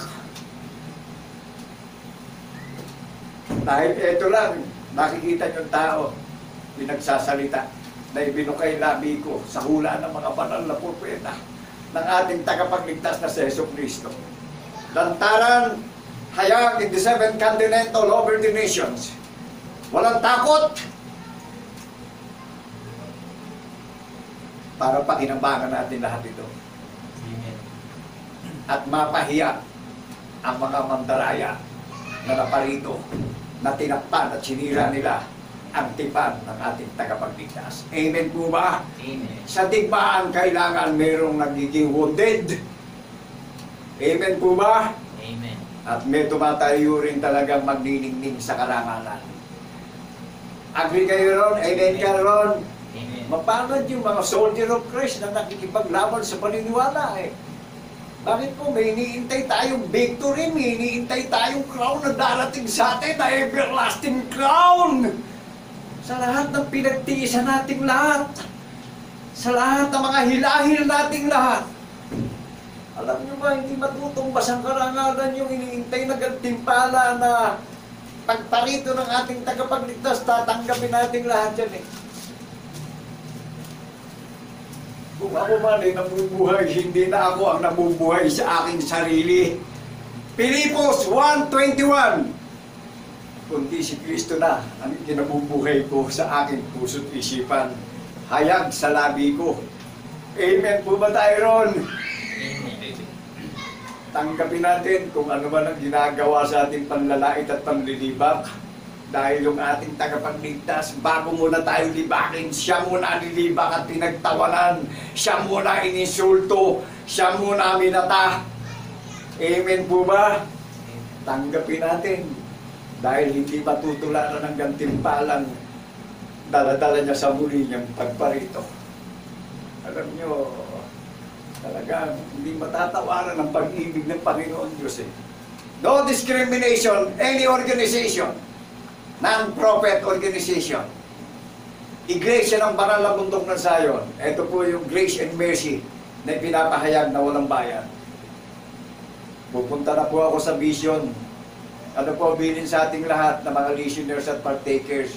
[SPEAKER 2] Dahil ito lang, nakikita yung tao, pinagsasalita na ibinukay labi ko sa hula ng mga banal na propeta ng ating tagapagligtas na si Jesucristo. Lantaran, hayag in the 7 continent all over the nations. Walang takot para pakinabangan natin lahat ito.
[SPEAKER 1] Amen.
[SPEAKER 2] At mapahiya ang mga mandaraya na naparito, na tinakpan at sinira nila ang tipan ng ating tagapagligtas. Amen po ba?
[SPEAKER 1] Amen.
[SPEAKER 2] Sa digmaan, kailangan mayroong nagiging wounded. Amen po ba?
[SPEAKER 1] Amen.
[SPEAKER 2] At may tumatayo rin talagang magniningning sa karangalan. Agree kayo ron? Amen ka ron?
[SPEAKER 1] Amen.
[SPEAKER 2] Mapalad yung mga soldier of Christ na nakikipaglaban sa paniniwala eh. Bakit po may iniintay tayong victory, may iniintay tayong crown na darating sa atin, na everlasting crown? Sa lahat ng pinagtiisan nating lahat, sa lahat ng mga hilahil nating lahat. Alam nyo ba, hindi matutumbas ang karangalan yung iniintay na gantimpala na pagparito ng ating tagapagligtas, tatanggapin nating lahat yan eh. Kung ako man ay nabubuhay, hindi na ako ang nabubuhay sa aking sarili. Pilipos 1:21. Kundi si Kristo na ang kinabubuhay ko sa aking puso't isipan. Hayag sa labi ko. Amen po ba tayo ron? Tanggapin natin kung ano man ang ginagawa sa ating panlalait at panlilibak. Dahil yung ating tagapagligtas, bago muna tayo libakin, siya muna nilibak at pinagtawanan. Siya muna ininsulto. Siya muna minata. Amen po ba? Tanggapin natin. Dahil hindi matutularan ng gantimpalang dala-dala niya sa muli niyang pagparito. Alam niyo, talagang hindi matatawaran ang pag-ibig ng Panginoon Diyos eh. No discrimination, any organization, non-profit organization, Iglesia ng Banal na Bundok ng Zion. Ito po yung Grace and Mercy na pinapahayag na walang bayan. Pupunta na po ako sa vision. Ano po bilin sa ating lahat na mga listeners at partakers?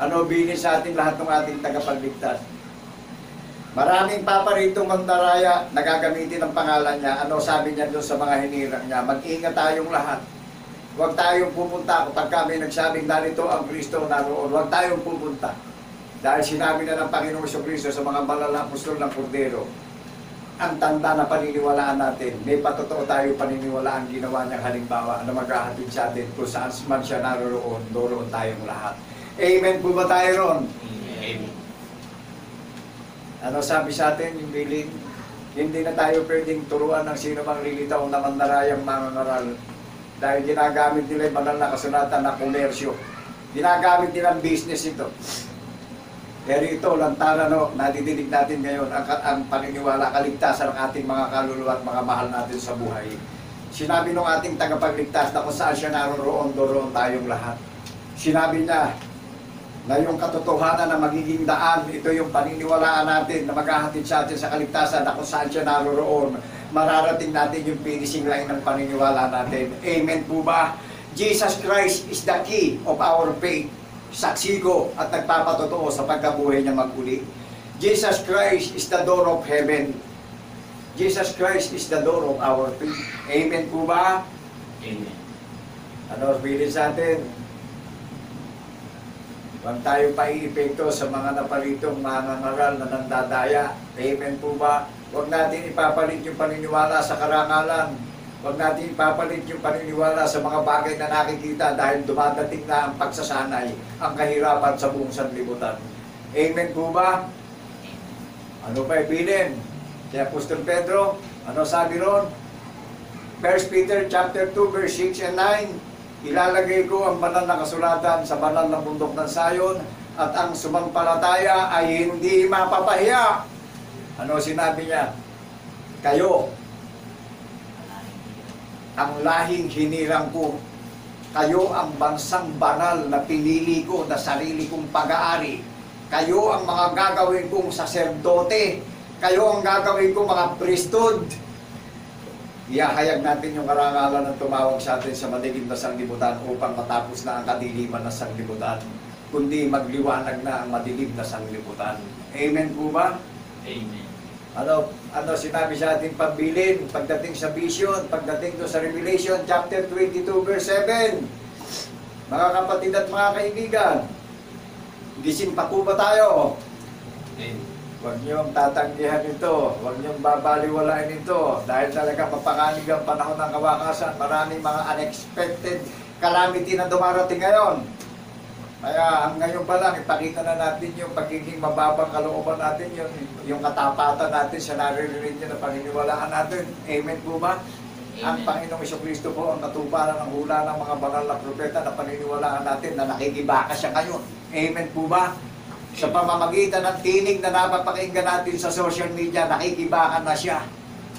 [SPEAKER 2] Ano bilin sa ating lahat ng ating tagapagligtas? Maraming papa rito mandaraya na gagamitin ang pangalan niya. Ano sabi niya doon sa mga hinirang niya? Mag-ingat tayong lahat. Huwag tayong pupunta kapag kami nagsabing narito ang Kristo naroon. Huwag tayong pupunta. Dahil sinabi na ng Panginoong Kristo sa mga banal na apostol ng Kordero, ang tanda na paniniwalaan natin, may patotoo tayo paniniwalaan ginawa niyang halimbawa na maghahatid sa atin kung saan man siya naroon, doon tayong lahat. Amen po ba tayo ron?
[SPEAKER 1] Amen.
[SPEAKER 2] Ano sabi sa atin yung bilin? Hindi na tayo pwedeng turuan ng sino mang lilitaw na mandarayang mangangaral. Dahil ginagamit nila yung banal na kasulatan na komersyo. Ginagamit nila ang business ito. Pero ito, lantaran nadidinig natin ngayon ang paniniwala, kaligtasan ng ating mga kaluluwa at mga mahal natin sa buhay. Sinabi ng ating tagapagligtas na kung saan siya naroon, doon tayong lahat. Sinabi niya na yung katotohanan na magiging daan, ito yung paniniwalaan natin na maghahatid sa atin sa kaligtasan na kung saan siya naroon. Mararating natin yung finishing line ng paniniwala natin. Amen po ba? Jesus Christ is the key of our faith. Saksi ko at nagpapatotoo sa pagkabuhay niya maguli. Jesus Christ is the door of heaven. Jesus Christ is the door of our faith. Amen po ba?
[SPEAKER 1] Amen.
[SPEAKER 2] Ano bilin sa atin? Huwag tayo paiipekto sa mga naparitong mangangaral na nandadaya. Amen po ba? Huwag natin ipapalit yung paniniwala sa karangalan. Huwag natin ipapalit yung paniniwala sa mga bagay na nakikita dahil dumadating na ang pagsasanay, ang kahirapan sa buong sanlibutan. Amen po ba? Ano pa ibilin? Si Apostol Pedro, ano sabi ron? 1 Peter chapter 2 verse 6 and 9, ilalagay ko ang banal na kasulatan sa banal na bundok ng Zion at ang sumampalataya ay hindi mapapahiya. Ano sinabi niya? Kayo, ang lahing hinirang ko, kayo ang bansang banal na pinili ko na sarili kong pag-aari. Kayo ang mga gagawin kong saserdote. Kayo ang gagawin kong mga priesthood. Iahayag natin yung karangalan ng tumawag sa atin sa madilim na sanglibutan upang matapos na ang kadiliman na sanglibutan, kundi magliwanag na ang madilim na sanglibutan. Amen po ba?
[SPEAKER 1] Amen.
[SPEAKER 2] Ano sinabi sa ating pagbilin pagdating sa vision, pagdating do sa Revelation chapter 22 verse 7. Mga kapatid at mga kaibigan, gising pa po ba tayo?
[SPEAKER 3] Amen.
[SPEAKER 2] Huwag niyong tatanggihan ito, huwag niyong babaliwalain ito, dahil talaga mapakanig ang panahon ng kawakasan. Maraming mga unexpected calamity na dumarating ngayon. Kaya ngayon pa lang, ipakita na natin yung pagiging mababang kalooban natin, yung katapatan natin sa naririnig niya na paniniwalaan natin. Amen po ba? Ang Panginoong Jesucristo po ang katuparan ng hula ng mga banal na propeta na paniniwalaan natin na nakikibaka siya ngayon. Amen po ba? Sa pamamagitan ng tinig na napapakinggan natin sa social media, nakikibaka na siya.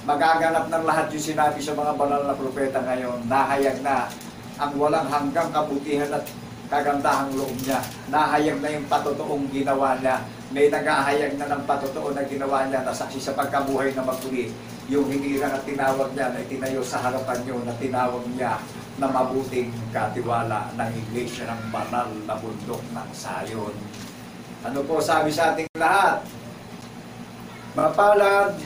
[SPEAKER 2] Magaganap ng lahat yung sinabi sa mga banal na propeta ngayon. Nahayag na ang walang hanggang kabutihan at kagandahang loob niya. Nahayag na yung patotoong ginawa niya. May nagahayag na ng patotoo na ginawa niya na saksi sa pagkabuhay na maguli. Yung hinirang at tinawag niya na itinayo sa harapan niyo na tinawag niya na mabuting katiwala ng Iglesia ng banal na bundok ng Sayon. Ano po sabi sa ating lahat? Mapalad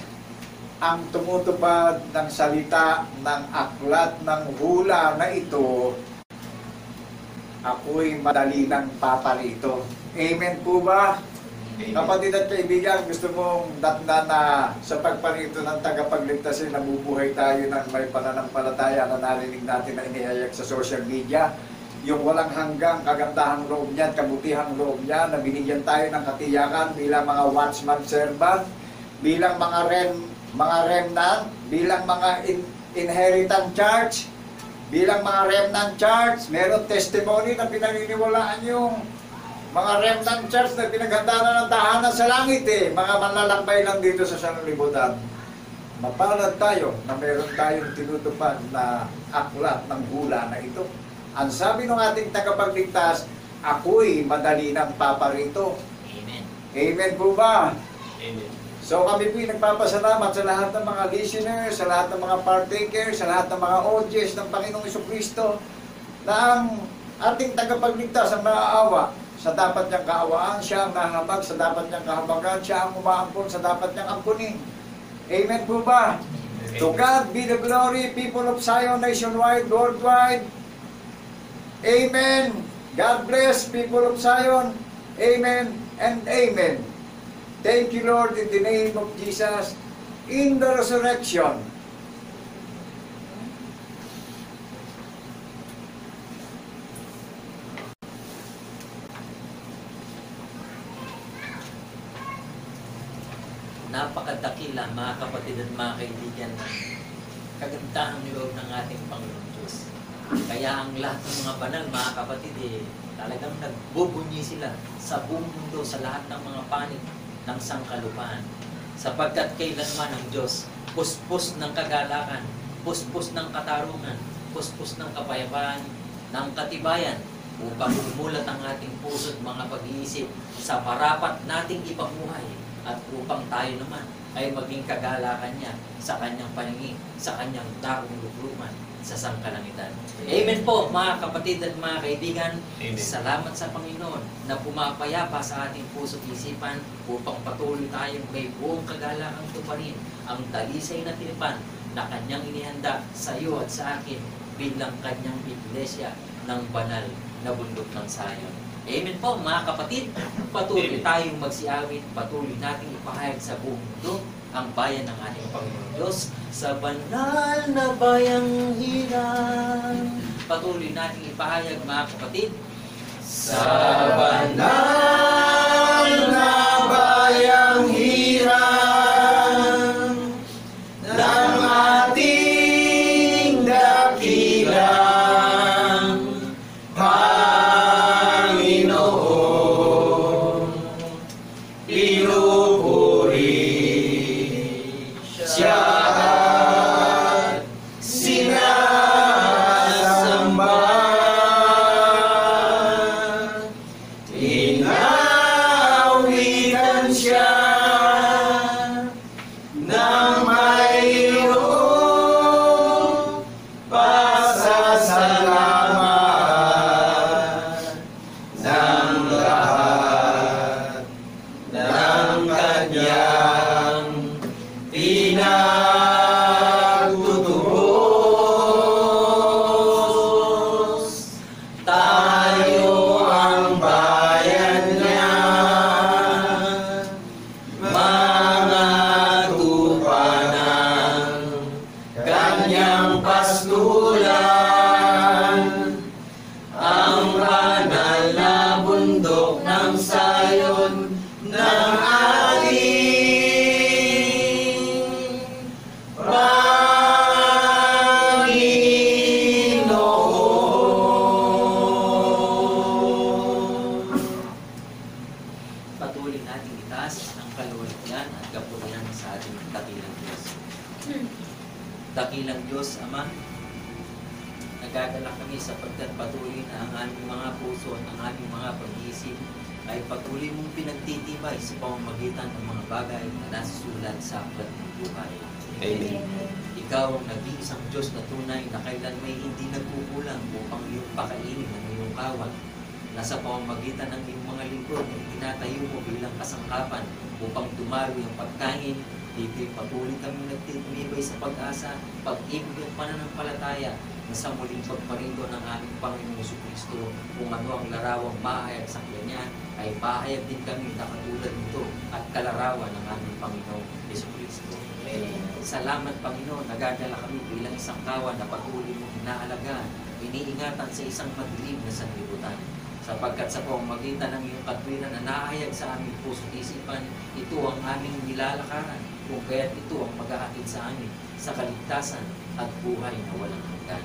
[SPEAKER 2] ang tumutupad ng salita ng aklat ng hula na ito, ako'y madali ng paparito. Amen po ba? Kapatid at kaibigan, gusto mong datna na sa pagparito ng tagapagligtas ay nabubuhay tayo ng may pananampalataya na narinig natin na inihayag sa social media. Yung walang hanggang kagandahang loob niya at kabutihang loob niya na binigyan tayo ng katiyakan bilang mga watchman servant, bilang mga remnant, bilang mga inheritant church, bilang mga remnant church, meron testimony na pinaniniwalaan yung mga remnant church na pinaghanda na ng tahanan sa langit mga manlalakbay lang dito sa sanlibutan. Mapalad tayo na meron tayong tinutupad na aklat ng hula na ito. Ang sabi ng ating tagapagligtas, ako'y madali ng paparito.
[SPEAKER 1] Amen.
[SPEAKER 2] Amen po ba?
[SPEAKER 3] Amen.
[SPEAKER 2] So kami po'y nagpapasalamat sa lahat ng mga listeners, sa lahat ng mga partakers, sa lahat ng mga audience ng Panginoong Jesucristo na ang ating tagapagligtas ang naaawa sa dapat niyang kaawaan, siya ang nahabag sa dapat niyang kahabagan, siya ang umaampun sa dapat niyang ampunin. Amen po ba?
[SPEAKER 3] Amen.
[SPEAKER 2] To God be the glory, people of Zion, nationwide, worldwide. Amen. God bless, people of Zion. Amen and amen. Thank you, Lord, in the name of Jesus, in the resurrection.
[SPEAKER 1] Napakadakila, mga kapatid at mga kaibigan, ng kagandahang loob ng ating Panginoon Diyos. Kaya ang lahat ng mga banal, mga kapatid, talagang nagbubunyi sila sa buong mundo, sa lahat ng mga panig ng sangkalupaan. Sapagkat kailanman ng Diyos, puspos ng kagalakan, puspos ng katarungan, puspos ng kapayapaan, ng katibayan, upang umulat ang ating puso at mga pag-iisip sa marapat nating ipamuhay, at upang tayo naman ay maging kagalakan niya sa kanyang paningin, sa kanyang dakong lukluman sa sangkalangitan. Amen po, mga kapatid at mga kaibigan.
[SPEAKER 3] Amen.
[SPEAKER 1] Salamat sa Panginoon na pumapayapa sa ating puso at isipan upang patuloy tayong may buong kagalakang tuparin ang dalisay na tinipan na kanyang inihanda sa iyo at sa akin bilang kanyang iglesia ng banal na bundok ng Sayon. Amen po, mga kapatid. Patuloy tayong magsiawit, patuloy nating ipahayag sa buong mundo ang bayan ng ating Panginoon Diyos sa banal na bayang hirang. Patuloy nating ipahayag, mga kapatid,
[SPEAKER 2] Sa banal na bayang hirang ng ating dakilang Panginoon, pinupuri siya at sinasamba. Inawitan siya ng mayroong pasasalamat ng lahat ng kanyang pinagtutubos. Tayo ang bayan niya, mga tupa ng kanyang pastulan, ang banal na bundok ng Sayon ng ating
[SPEAKER 1] Dakilang Diyos, Ama, nagagala kami sapagkat patuloy na ang aming mga puso at ang aming mga pag-iisip ay patuloy mong pinagtitibay sa pamamagitan ng mga bagay na nasusulat sa aklat ng buhay.
[SPEAKER 4] Amen.
[SPEAKER 1] Ikaw ang nag-iisang Diyos na tunay na kailan may hindi nagkukulang upang iyong pakainin ng iyong kawan na sa pamamagitan ng iyong mga lingkod na itinatayo mo bilang kasangkapan upang dumalo ang pagkain. Dito'y patuloy kami nagtitibay sa pag-asa, pag-ibig at pananampalataya na sa muling pagparindo ng aming Panginoong Jesucristo, kung ano ang larawang mahayag sa Kanya, ay mahayag din kami na katulad nito at kalarawan ng aming Panginoong Jesucristo. Salamat, Panginoon, nagagala kami bilang isang kawan na patuloy mong inaalagaan, iniingatan sa isang madilim na sanlibutan. Sapagkat sa pamamagitan ng iyong katwiran na nahayag sa aming puso't isipan, ito ang aming nilalakaran, kung kaya't ito ang maghahatid sa amin sa kaligtasan at buhay na walang hanggan.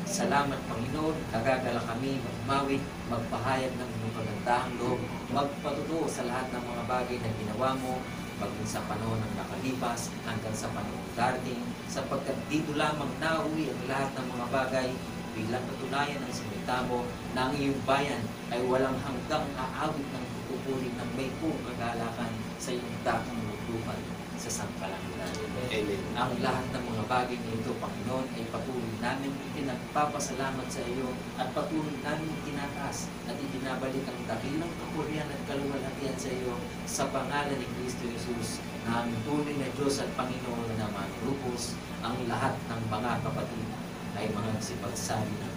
[SPEAKER 1] Salamat, Panginoon, nagagala kami magmawid, magpahayag ng iyong kagandahang loob, magpatutuo sa lahat ng mga bagay na ginawa mo, maging sa panahon ng nakalipas hanggang sa panahon darating, sapagkat dito lamang nauwi ang lahat ng mga bagay bilang katunayan ng salita mo na ang iyong bayan ay walang hanggang aawit ng tutupurin ng may buong kagalakan sa iyong dakang lutupan sa sangkalangitan.
[SPEAKER 4] Amen.
[SPEAKER 1] Ang lahat ng mga bagay na ito, Panginoon, ay patuloy namin pinagpapasalamat sa iyo at patuloy namin tinataas at ibinabalik ang dakilang kapurihan at kaluwalhatian sa iyo sa pangalan ni Kristo Jesus na aming tunay na Diyos at Panginoon na manlubos. Ang lahat ng mga kapatid ay mga nagsipagsabi na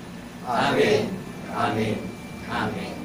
[SPEAKER 4] Amen.
[SPEAKER 1] Amen. Amen.